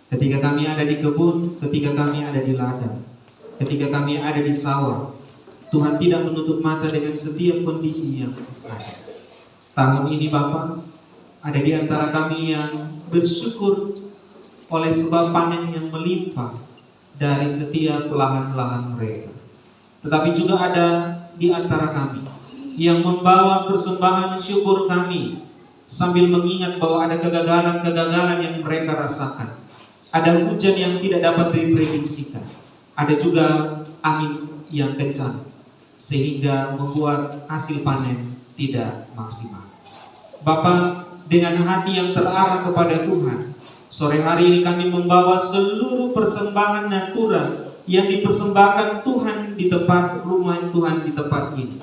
Ketika kami ada di kebun, ketika kami ada di ladang, ketika kami ada di sawah, Tuhan tidak menutup mata dengan setiap kondisi yang ada. Tahun ini Bapa, ada di antara kami yang bersyukur oleh sebab panen yang melimpah dari setiap lahan-lahan mereka. Tetapi juga ada di antara kami yang membawa persembahan syukur kami sambil mengingat bahwa ada kegagalan-kegagalan yang mereka rasakan. Ada hujan yang tidak dapat diprediksikan. Ada juga angin yang kencang sehingga membuat hasil panen tidak maksimal. Bapa, dengan hati yang terarah kepada Tuhan, sore hari ini kami membawa seluruh persembahan natural yang dipersembahkan Tuhan di tempat rumah Tuhan di tempat ini.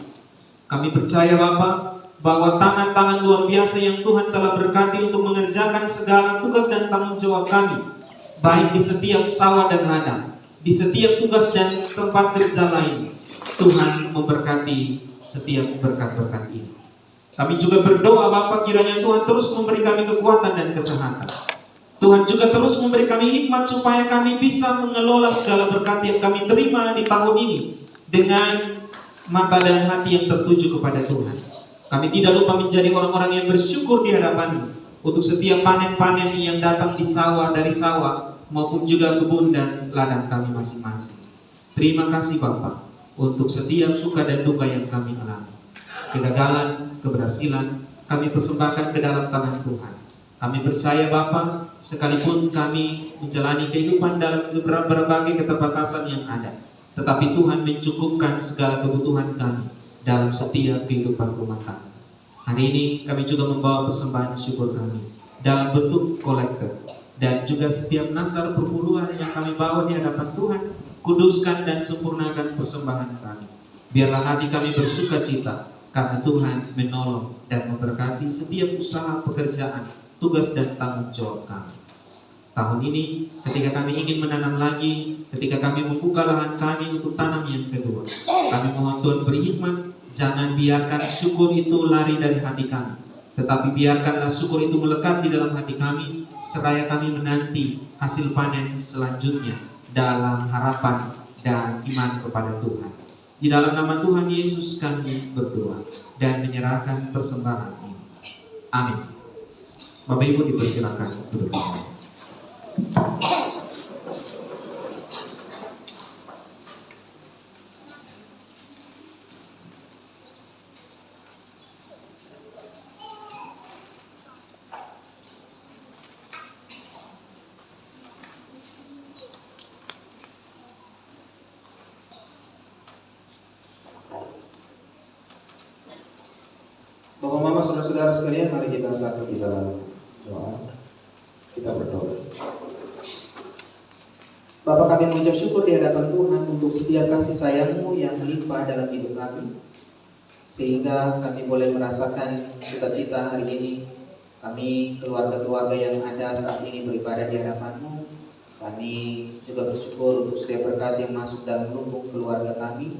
Kami percaya Bapa bahwa tangan-tangan luar biasa yang Tuhan telah berkati untuk mengerjakan segala tugas dan tanggung jawab kami, baik di setiap sawah dan ladang, di setiap tugas dan tempat kerja lain, Tuhan memberkati setiap berkat-berkat ini. Kami juga berdoa Bapa, kiranya Tuhan terus memberi kami kekuatan dan kesehatan. Tuhan juga terus memberi kami hikmat supaya kami bisa mengelola segala berkat yang kami terima di tahun ini dengan mata dan hati yang tertuju kepada Tuhan. Kami tidak lupa menjadi orang-orang yang bersyukur di hadapan-Mu untuk setiap panen-panen yang datang di sawah, dari sawah maupun juga kebun dan ladang kami masing-masing. Terima kasih Bapa untuk setiap suka dan duka yang kami alami. Kegagalan, keberhasilan kami persembahkan ke dalam tangan Tuhan. Kami percaya Bapa, sekalipun kami menjalani kehidupan dalam berbagai keterbatasan yang ada, tetapi Tuhan mencukupkan segala kebutuhan kami dalam setiap kehidupan rumah kami. Hari ini kami juga membawa persembahan syukur kami dalam bentuk kolektor, dan juga setiap nasar perpuluhan yang kami bawa di hadapan Tuhan, kuduskan dan sempurnakan persembahan kami. Biarlah hati kami bersuka cita karena Tuhan menolong dan memberkati setiap usaha pekerjaan, tugas dan tanggung jawab kami. Tahun ini ketika kami ingin menanam lagi, ketika kami membuka lahan kami untuk tanam yang kedua, kami mohon Tuhan beri hikmat. Jangan biarkan syukur itu lari dari hati kami, tetapi biarkanlah syukur itu melekat di dalam hati kami, seraya kami menanti hasil panen selanjutnya dalam harapan dan iman kepada Tuhan. Di dalam nama Tuhan Yesus kami berdoa dan menyerahkan persembahan ini. Amin. Bapak Ibu dipersilakan duduk. Bapak Mama, saudara-saudara sekalian, mari kita satu di dalam doa. Kita berdoa. Bapa, kami mengucap syukur di hadapan Tuhan untuk setiap kasih sayang-Mu yang melimpah dalam hidup kami, sehingga kami boleh merasakan cita-cita hari ini. Kami keluarga-keluarga yang ada saat ini beribadah di hadapan-Mu. Kami juga bersyukur untuk setiap berkat yang masuk dalam lumbung keluarga kami,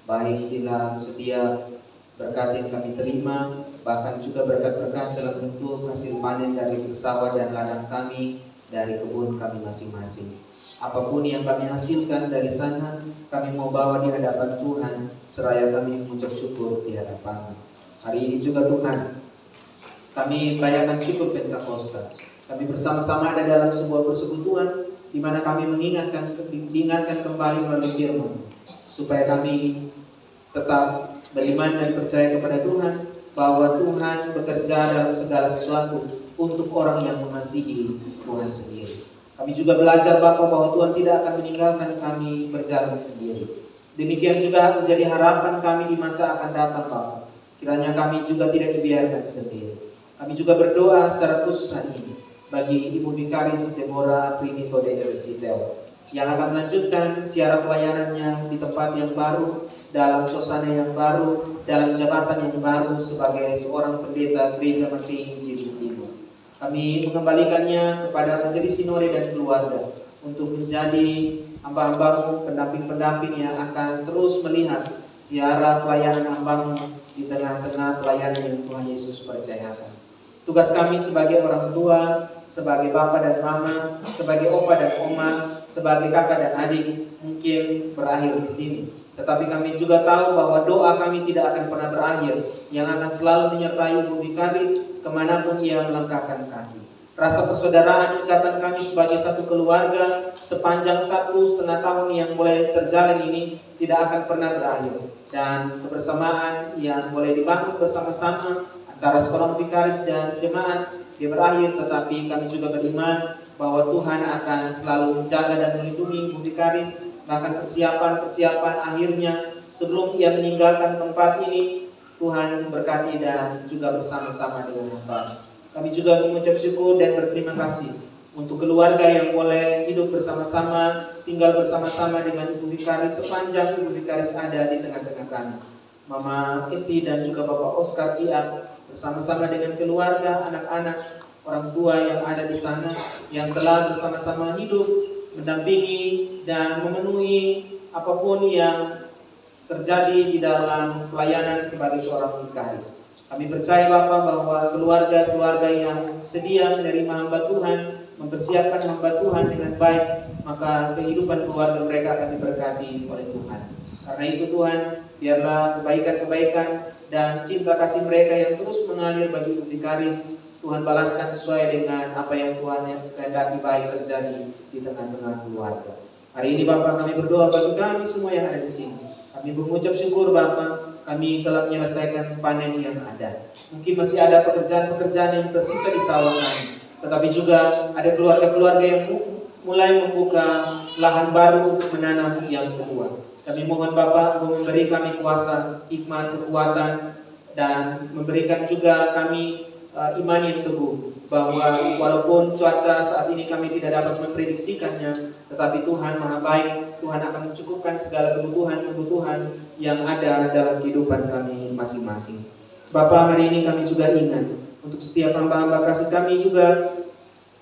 baik dalam setiap berkat yang kami terima, bahkan juga berkat-berkat dalam bentuk hasil panen dari sawah dan ladang kami, dari kebun kami masing-masing. Apapun yang kami hasilkan dari sana, kami mau bawa di hadapan Tuhan, seraya kami mengucap syukur di hadapan-Mu. Hari ini juga Tuhan, kami merayakan syukur Pentakosta. Kami bersama-sama ada dalam sebuah persekutuan, di mana kami diingatkan kembali melalui firman, supaya kami tetap beriman dan percaya kepada Tuhan, bahwa Tuhan bekerja dalam segala sesuatu untuk orang yang mengasihi Tuhan sendiri. Kami juga belajar bahwa Tuhan tidak akan meninggalkan kami berjalan sendiri. Demikian juga harus jadi harapan kami di masa akan datang, Bapa. Kiranya kami juga tidak dibiarkan sendiri. Kami juga berdoa secara khusus hari ini bagi Ibu Vikaris Deborah Aprini Kodede Siteo yang akan melanjutkan siaran pelayanannya di tempat yang baru, dalam suasana yang baru, dalam jabatan yang baru sebagai seorang pendeta Gereja Masihi Cibinong Timur. Kami mengembalikannya kepada Majelis Sinode dan keluarga untuk menjadi hamba-hambamu, pendamping-pendamping yang akan terus melihat siara pelayanan hambamu di tengah-tengah pelayanan yang Tuhan Yesus percayakan. Tugas kami sebagai orang tua, sebagai bapak dan mama, sebagai opa dan oma, sebagai kakak dan adik mungkin berakhir di sini. Tetapi kami juga tahu bahwa doa kami tidak akan pernah berakhir, yang akan selalu menyertai Ibu Vikaris kemanapun ia melangkahkan kaki. Rasa persaudaraan ikatan kami sebagai satu keluarga sepanjang 1,5 tahun yang mulai terjalin ini tidak akan pernah berakhir. Dan kebersamaan yang boleh dibangun bersama-sama antara seorang vikaris dan jemaat dia berakhir, tetapi kami juga beriman bahwa Tuhan akan selalu menjaga dan melindungi Ibu Vikaris, bahkan persiapan akhirnya sebelum ia meninggalkan tempat ini, Tuhan berkati dan juga bersama-sama dengan hamba. Kami juga mengucap syukur dan berterima kasih untuk keluarga yang boleh hidup bersama-sama, tinggal bersama-sama dengan Ibu Vikaris sepanjang Ibu Vikaris ada di tengah-tengah kami. Mama Esti dan juga Bapak Oscar Ia bersama-sama dengan keluarga, anak-anak, orang tua yang ada di sana yang telah bersama-sama hidup, mendampingi dan memenuhi apapun yang terjadi di dalam pelayanan sebagai seorang vikaris. Kami percaya Bapak bahwa keluarga-keluarga yang sedia menerima hamba Tuhan, mempersiapkan hamba Tuhan dengan baik, maka kehidupan keluarga mereka akan diberkati oleh Tuhan. Karena itu Tuhan, biarlah kebaikan-kebaikan dan cinta kasih mereka yang terus mengalir bagi Ibu Vikaris, Tuhan balaskan sesuai dengan apa yang Tuhan yang kehendaki baik terjadi di tengah-tengah keluarga. Hari ini Bapak, kami berdoa bagi kami semua yang ada di sini. Kami mengucap syukur Bapak, kami telah menyelesaikan panen yang ada. Mungkin masih ada pekerjaan-pekerjaan yang tersisa di sawah kami, tetapi juga ada keluarga-keluarga yang mulai membuka lahan baru untuk menanam yang kedua. Kami mohon Bapak untuk memberi kami kuasa, hikmat, kekuatan, dan memberikan juga kami iman yang teguh, bahwa walaupun cuaca saat ini kami tidak dapat memprediksikannya, tetapi Tuhan Maha Baik, Tuhan akan mencukupkan segala kebutuhan yang ada dalam kehidupan kami masing-masing. Bapak, hari ini kami juga ingat untuk setiap hamba-hamba kasih kami juga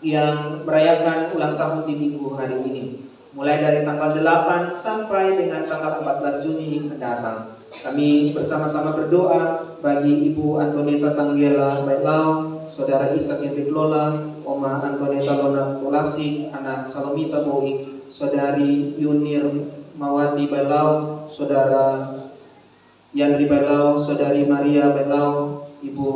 yang merayakan ulang tahun di minggu hari ini, mulai dari tanggal 8 sampai dengan tanggal 14 Juni mendatang. Kami bersama-sama berdoa bagi Ibu Antoneta Tanggela Baitlau, Saudara Ishak Henry Lola, Oma Antoneta Lona Kolasi, anak Salomita Boik, Saudari Yunir Mawati Baitlau, Saudara Yandri Baitlau, Saudari Maria Baitlau, Ibu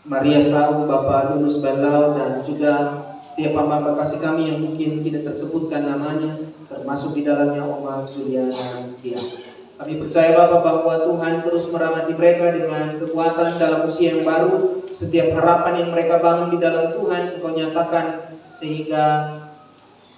Maria Sau, Bapak Yunus Baitlau, dan juga setiap hamba kasih kami yang mungkin tidak tersebutkan namanya, termasuk di dalamnya Oma Juliana Kia. Kami percaya Bapak bahwa Tuhan terus meramati mereka dengan kekuatan dalam usia yang baru. Setiap harapan yang mereka bangun di dalam Tuhan Engkau nyatakan, sehingga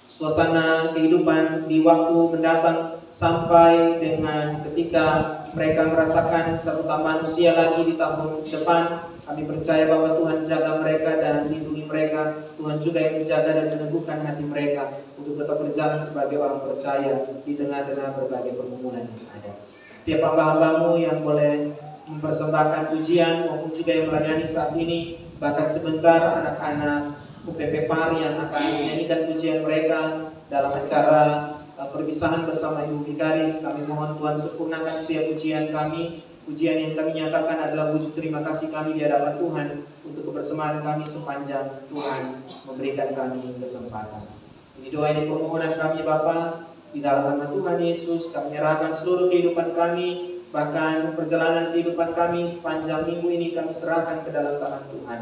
suasana kehidupan di waktu mendatang sampai dengan ketika mereka merasakan satu tambahan usia lagi di tahun depan. Kami percaya bahwa Tuhan jaga mereka dan lindungi mereka. Tuhan juga yang menjaga dan meneguhkan hati mereka untuk tetap berjalan sebagai orang percaya di tengah-tengah berbagai pergumulan yang ada. Setiap hamba-hambamu yang boleh mempersembahkan pujian maupun juga yang melayani saat ini, bahkan sebentar anak-anak UPP PAR yang akan menyanyikan pujian mereka dalam acara perpisahan bersama Ibu Vikaris, kami mohon Tuhan sempurnakan setiap pujian kami. Pujian yang kami nyatakan adalah wujud terima kasih kami di hadapan Tuhan untuk kebersamaan kami sepanjang Tuhan memberikan kami kesempatan. Ini doa ini permohonan kami Bapa, di dalam nama Tuhan Yesus kami menyerahkan seluruh kehidupan kami, bahkan perjalanan kehidupan kami sepanjang minggu ini kami serahkan ke dalam tangan Tuhan.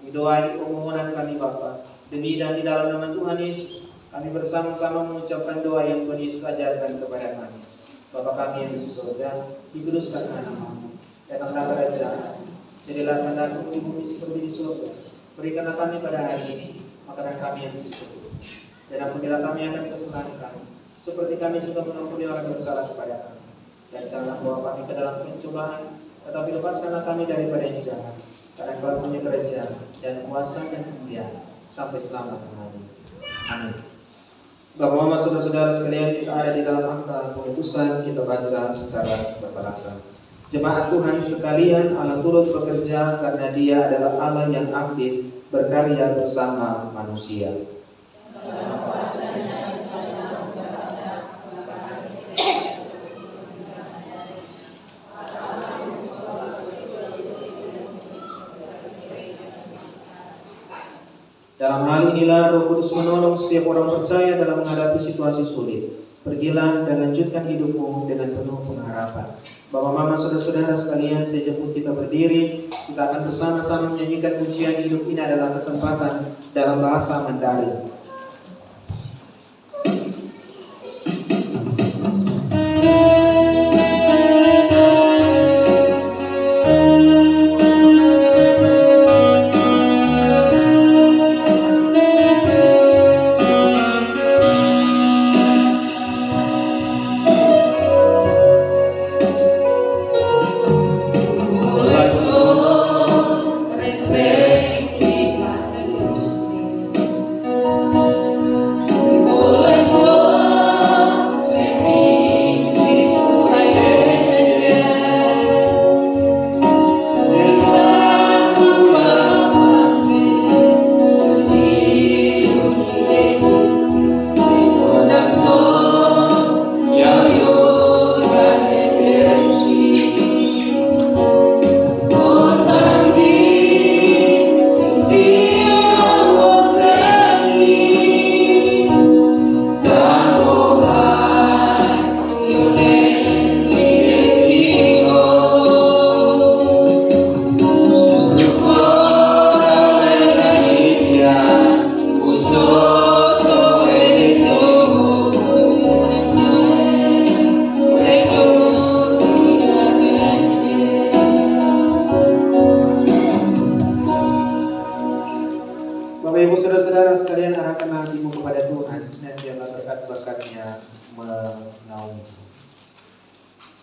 Ini doa ini permohonan kami Bapa, demi dan di dalam nama Tuhan Yesus kami bersama-sama mengucapkan doa yang Tuhan Yesus ajarkan kepada kami. Bapa kami yang di surga, dikuduskanlah namamu, datanglah kerajaan, jadilah kehendakmu di bumi seperti di surga. Berikanlah kami pada hari ini makanan kami yang cukup, dan ampunilah kami akan kesalahan kami, seperti kami sudah mengampuni orang bersalah kepada kami. Dan jangan bawa kami ke dalam pencobaan, tetapi lepaskanlah kami daripada yang jahat. Karena Engkau punya kerajaan dan kuasa dan kemuliaan sampai selama-lamanya. Amin. Bapak Mama, saudara-saudara sekalian, kita ada di dalam angka pengutusan, kita baca secara berperasaan. Jemaat Tuhan sekalian, Allah turut bekerja karena Dia adalah Allah yang aktif berkarya bersama manusia. Dalam hal inilah Roh Kudus menolong setiap orang percaya dalam menghadapi situasi sulit. Pergilah dan lanjutkan hidupmu dengan penuh pengharapan. Bapak Mama, saudara-saudara sekalian, saya jemput kita berdiri. Kita akan bersama-sama menyanyikan pujian hidup. Ini adalah kesempatan dalam bahasa Mandarin.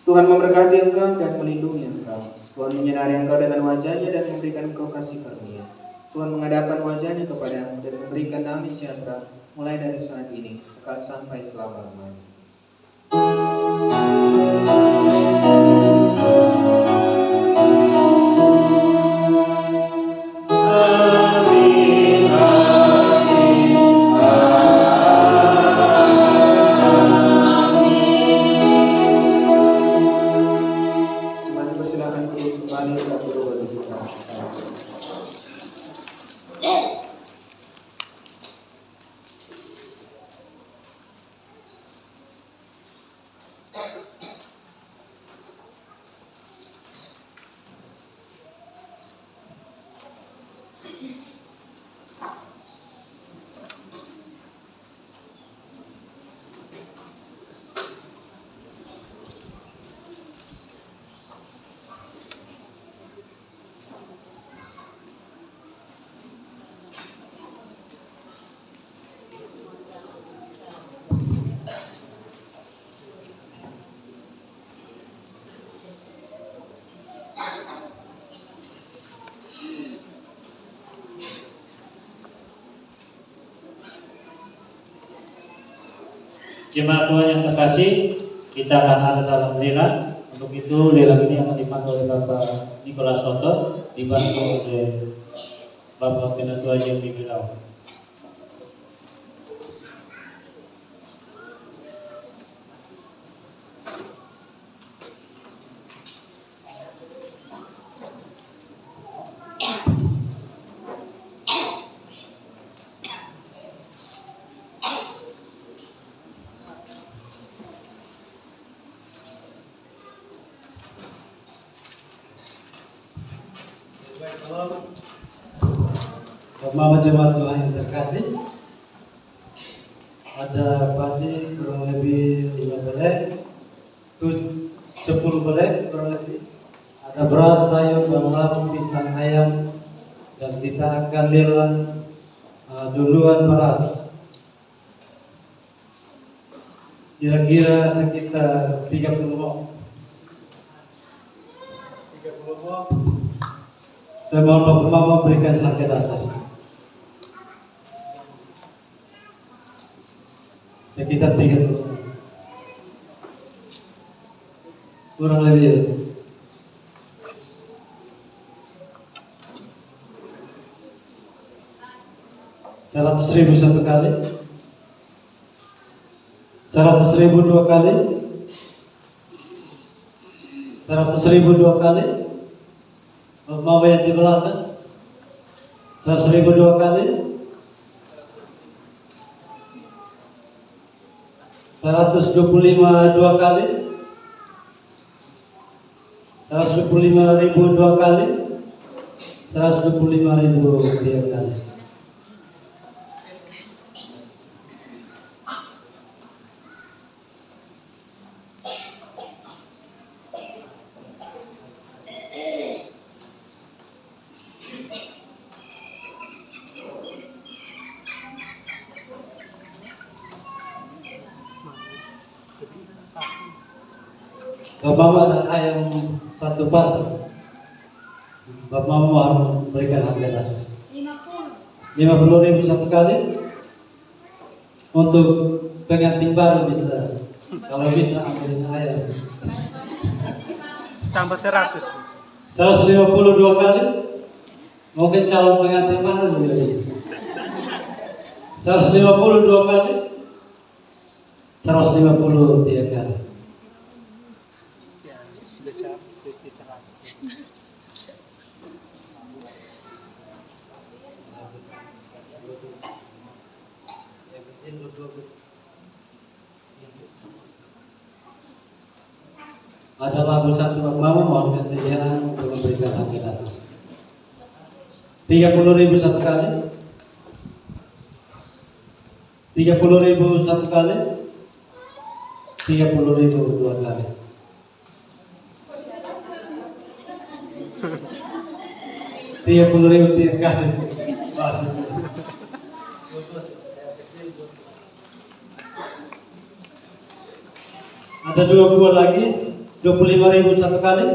Tuhan memberkati engkau dan melindungi engkau. Tuhan menyinari engkau dengan wajah-Nya dan memberikan engkau kasih karunia. Tuhan menghadapkan wajah-Nya kepadamu dan memberikan damai sejahtera mulai dari saat ini kekal sampai selama-lamanya. Jemaat Tuhan yang terkasih, kita akan ada dalam lila. Untuk itu lila ini akan dipandu oleh Bapak Nikolas Soto, dibantu oleh Bapak Penatua yang dibilang. Mama jemaat Tuhan yang terkasih, ada padi kurang lebih 5 belek, 10 belek kurang lebih, ada beras, sayur, bawang, pisang, ayam, dan kita akan lila duluan beras. kira-kira sekitar 30 mop. Saya mohon Bapak Mama berikan harga dasar. Sekitar 30. Kurang lebih. 100.000 satu kali, 100.000 dua kali, 100.000 dua kali. Mau yang di belakang, 100.000 dua kali, 125 dua kali, 125.000 dua kali, 125.000 tiga kali. Bapak Mama ada ayam satu pasang. Bapak Mama harus berikan harga dasar 50.000 satu kali. Untuk pengantin baru bisa, kalau bisa ambil ayam. Tambah 100. 150 dua kali. Mungkin calon pengantin baru juga bisa. 150 dua kali. 150 tiga kali. Ada lagu satu Bapak Mama mohon kesediaan untuk memberikan harga dasar 30.000 satu kali, 30.000 satu kali, 30.000 dua kali. $30.000 tiga kali. Ada dua buah lagi, 25.000 satu kali,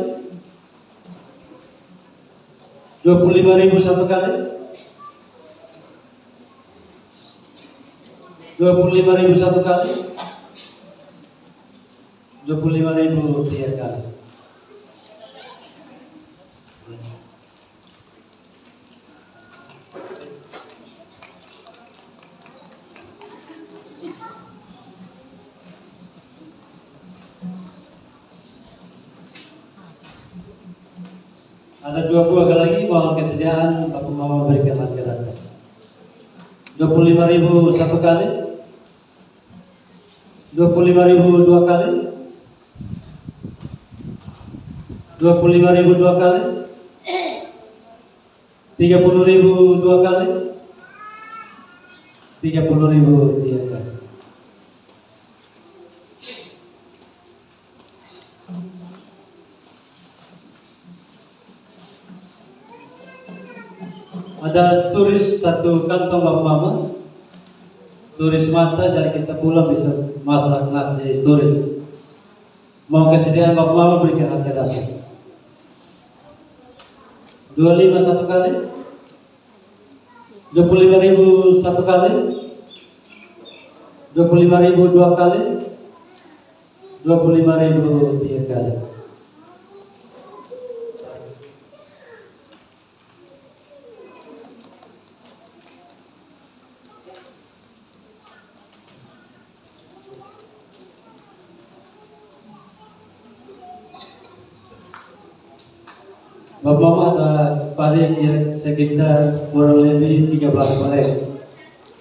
25.000 satu kali, 25.000 satu kali, 25.000 tiga kali. Ada dua buah lagi, mohon kesediaan Bapak Mama berikan harga dasar 25.000 satu kali, 25.000 dua kali, 25.000 dua kali, 30.000 dua kali, 30.000 tiga kali. Ada turis satu kantong Bapak Mama. Turis mata dari kita pulang bisa masak nasi turis. Mau kesediaan Bapak Mama berikan harga dasar 25 satu kali, 25.000 satu kali, 25.000 dua kali, 25.000 tiga kali. Bapak Mama ada paling sekitar kurang lebih 13 menit.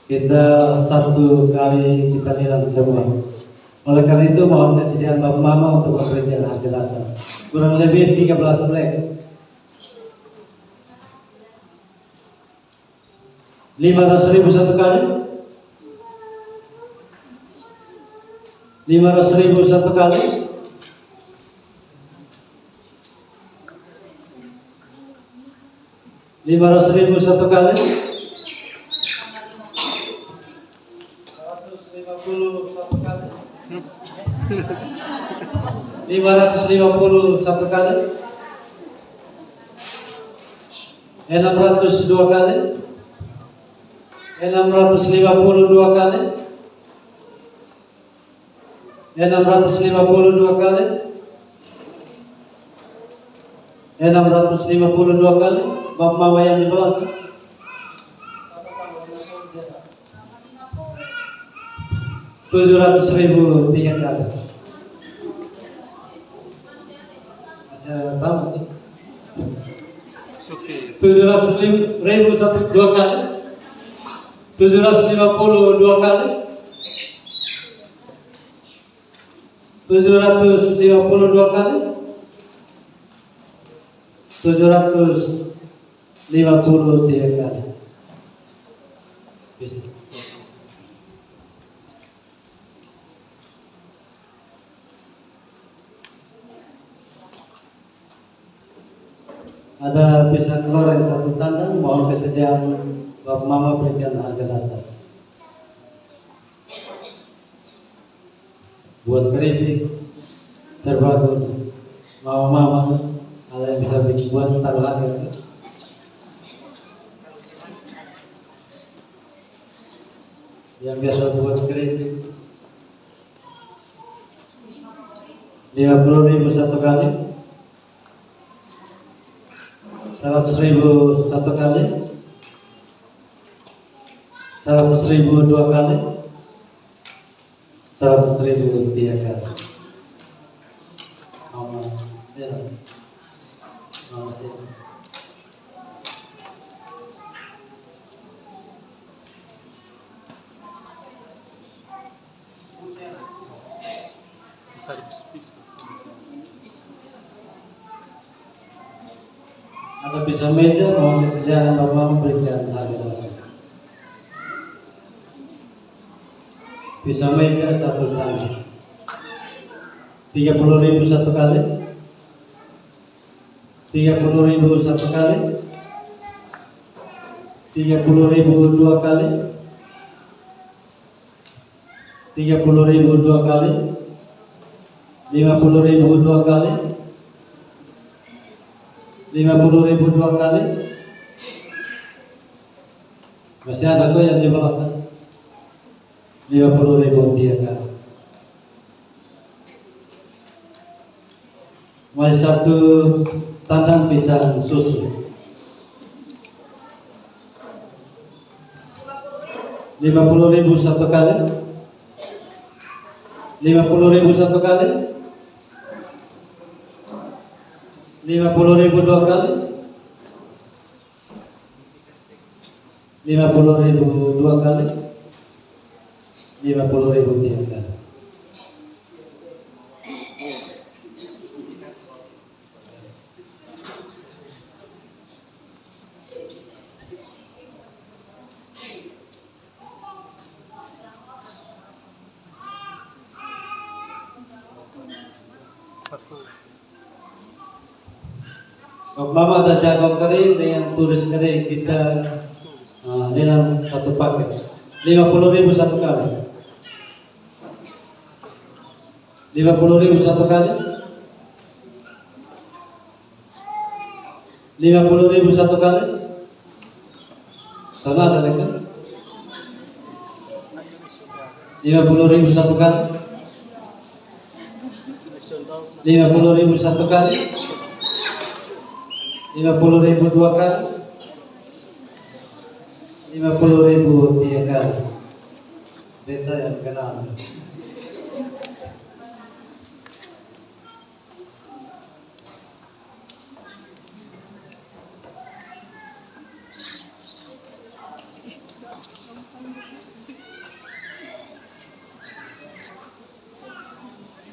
Kita satu kali kita nilang semua. Oleh karena itu mohon kesediaan Bapak Mama untuk memberikan harga dasar kurang lebih 13 menit. 500.000 satu kali, 500.000 satu kali, 500.000 satu kali, 150 satu kali, 551 kali, 602 kali, 652 kali, 652 kali, 652 kali. Bapak Mama yang di belakang. 700.000 3 kali. Ada tamu? 700.000 2 kali. 752 kali. 752 kali. 753 kali. Bisa. Ada pisang goreng 1 tandang, mohon kesediaan Bapak Mama berikan harga dasar. Buat keripik, serbaguna, Mama, ada yang bisa bikin buat taruh harga. Yang biasa buat keripik 50.000 1 kali, 100.000 1 kali, 100.000 2 kali, 100.000 3 kali. Mama, Mama siapa? Ada pisau meja, mohon kesediaan Bapak berikan harga dasar. Pisau meja 1 tangga, 30.000 1 kali, 30.000 1 kali, 30.000 2 kali, 30.000 2 kali, 50.000 2 kali, 50.000 2 kali. Masih ada kok yang di belakang. 50.000 3 kali. Masih 1 tandang pisang susu. 50.000 1 kali, 50.000 1 kali, 50.000 2 kali, 50.000 2 kali, 50.000 3 kali. Mama ada jagung kering dengan turis kering kita dalam 1 paket. 50.000 1 kali, 50.000 1 kali, 50.000 1 kali. Sana ada lagi. 50.000 1 kali, 50.000 1 kali, 50.000 2 kali, 50.000 3 kali. Beta yang kenal.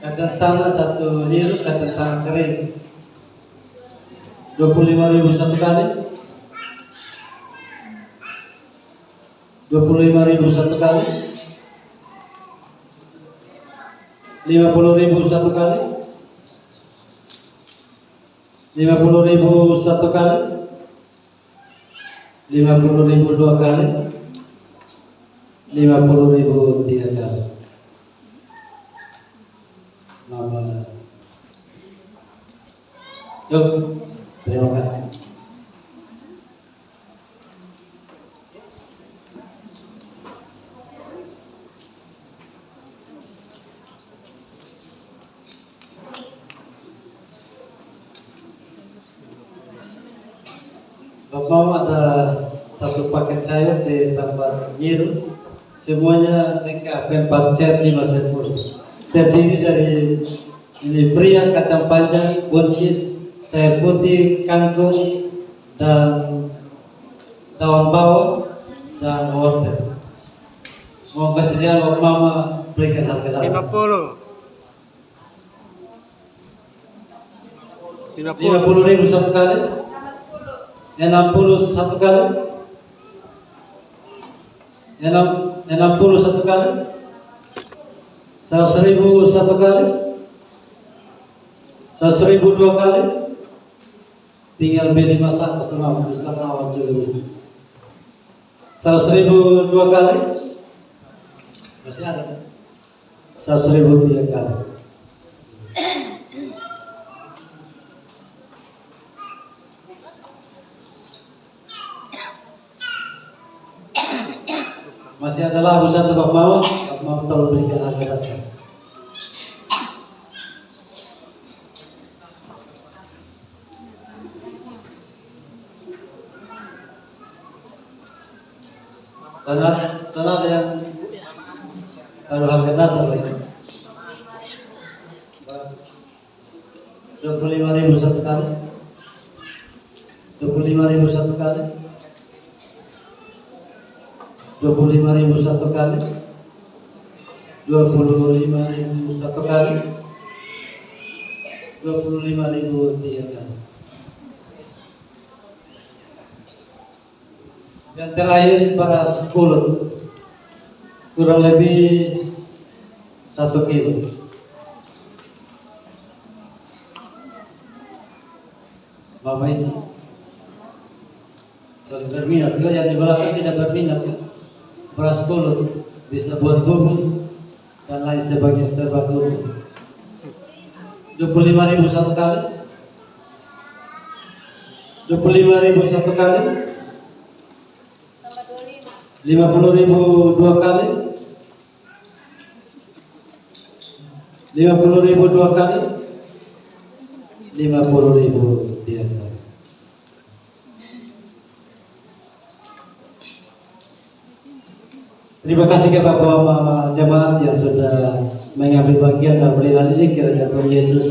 Kacang tanah 1 liter, kacang tanah kering 25.000 1 kali, 25.000 1 kali, 50.000 1 kali, 50.000 1 kali, 50.000 2 kali, 50.000 3 kali. Mama Yuk, terima kasih. Bapak ada satu paket sayur di tempat nyiru, semuanya lengkap 4 set 5 set puluh. Terdiri dari ini pria, kacang panjang, buncis, sayur putih, kangkung, dan daun bawang dan wortel. Mau kesediaan Bapak Mama berikan satu dalam. 50.000 satu kali. 60 satu kali. 60 satu kali. 100.000 satu kali. 100.000 2 kali. Tinggal B51 sama Islam awal dulu. 100.000 2 kali. Masih ada. 100.000 3 kali. Masih ada lagu satu Bapak Mama tolong berikan harga. Dan ada yang kalau harga dasar lagi 25.000 satu kali. 25.000 satu kali. 25.000 satu kali. 25.000 satu kali. 25.000 3 kali. Yang terakhir para sekolah kurang lebih 1 kilo. Bapak ini kalau berminat, kalau yang di belakang tidak berminat ya. Beras pulut bisa buat bubur dan lain sebagainya serba turun. 25.000 satu kali. 25.000 satu kali. 50.000 2 kali. 50.000 2 kali. 50.000 3 kali. Terima kasih kepada Bapak jemaat yang sudah mengambil bagian dalam pilihan ini. Kiranya Tuhan Yesus,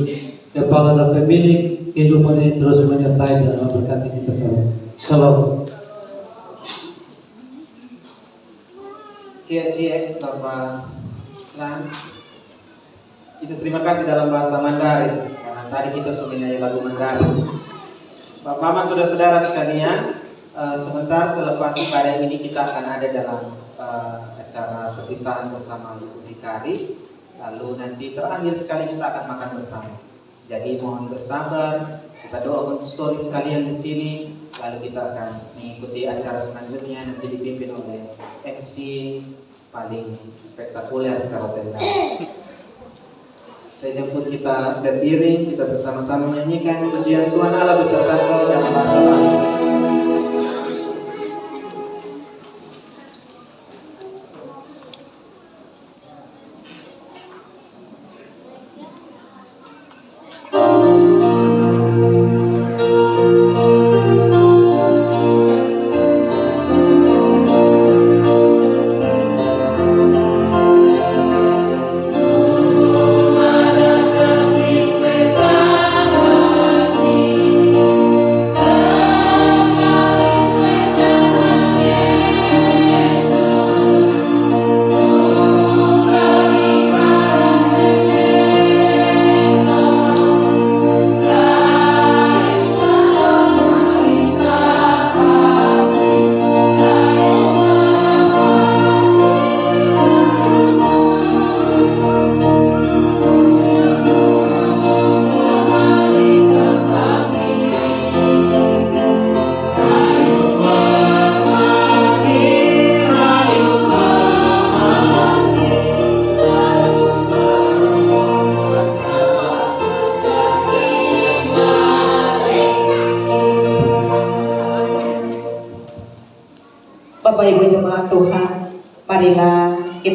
Kepala dan Pemilik kehidupan ini terus menyertai dan memberkati kita semua. Shalom. CX Bapak Lan. Kita terima kasih dalam bahasa Mandarin karena tadi kita sudah menyanyi lagu Mandarin. Bapak Mama, saudara-saudara sekalian, sebentar selepas ibadah ini kita akan ada dalam acara perpisahan bersama Ibu Vikaris. Lalu nanti terakhir sekali kita akan makan bersama. Jadi mohon bersabar, kita doa untuk story sekalian di sini. Lalu kita akan mengikuti acara selanjutnya nanti dipimpin oleh MC paling spektakuler secara tenda. Saya jemput kita berdiri, kita bersama-sama menyanyikan pujian Tuhan Allah beserta kau dalam bahasa lain. Sama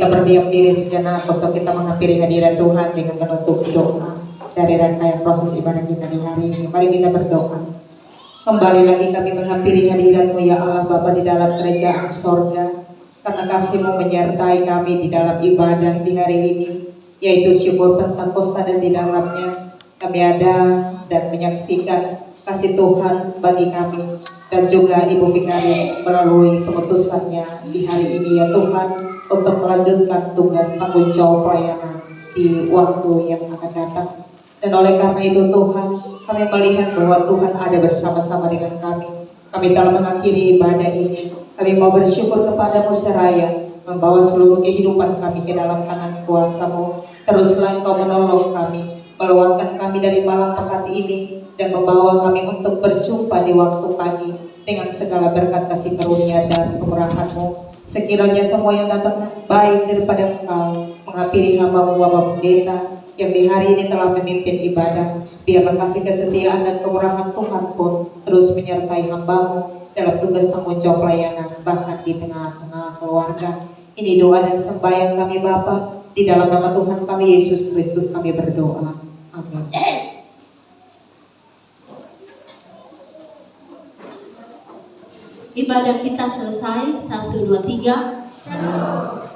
kita berdiam diri sejenak untuk kita menghampiri hadirat Tuhan dengan menutup doa dari rangkaian proses ibadah kita di hari ini. Mari kita berdoa. Kembali lagi kami menghampiri hadirat-Mu ya Allah Bapa di dalam kerajaan sorga, karena kasih-Mu menyertai kami di dalam ibadah di hari ini, yaitu syukur Pentakosta, dan di dalamnya kami ada dan menyaksikan kasih Tuhan bagi kami, dan juga Ibu Vikaris melalui keputusannya di hari ini ya Tuhan, untuk melanjutkan tugas tanggung jawab pelayanan di waktu yang akan datang. Dan oleh karena itu Tuhan, kami melihat bahwa Tuhan ada bersama-sama dengan kami. Kami telah mengakhiri ibadah ini. Kami mau bersyukur kepadamu seraya membawa seluruh kehidupan kami ke dalam tangan kuasa-Mu. Teruslah Engkau menolong kami, meluangkan kami dari malam pekat ini, dan membawa kami untuk berjumpa di waktu pagi dengan segala berkat kasih karunia dan kemurahan-Mu. Sekiranya semua yang datang baik daripada Engkau, menghampiri hamba-Mu Bapak Pendeta yang di hari ini telah memimpin ibadah. Biarlah kasih kesetiaan dan kemurahan Tuhan pun terus menyertai hamba-Mu dalam tugas tanggung jawab pelayanan, bahkan di tengah-tengah keluarga. Ini doa dan sembahyang kami Bapa, di dalam nama Tuhan kami Yesus Kristus kami berdoa. Amin. Ibadah kita selesai. 1, 2, 3.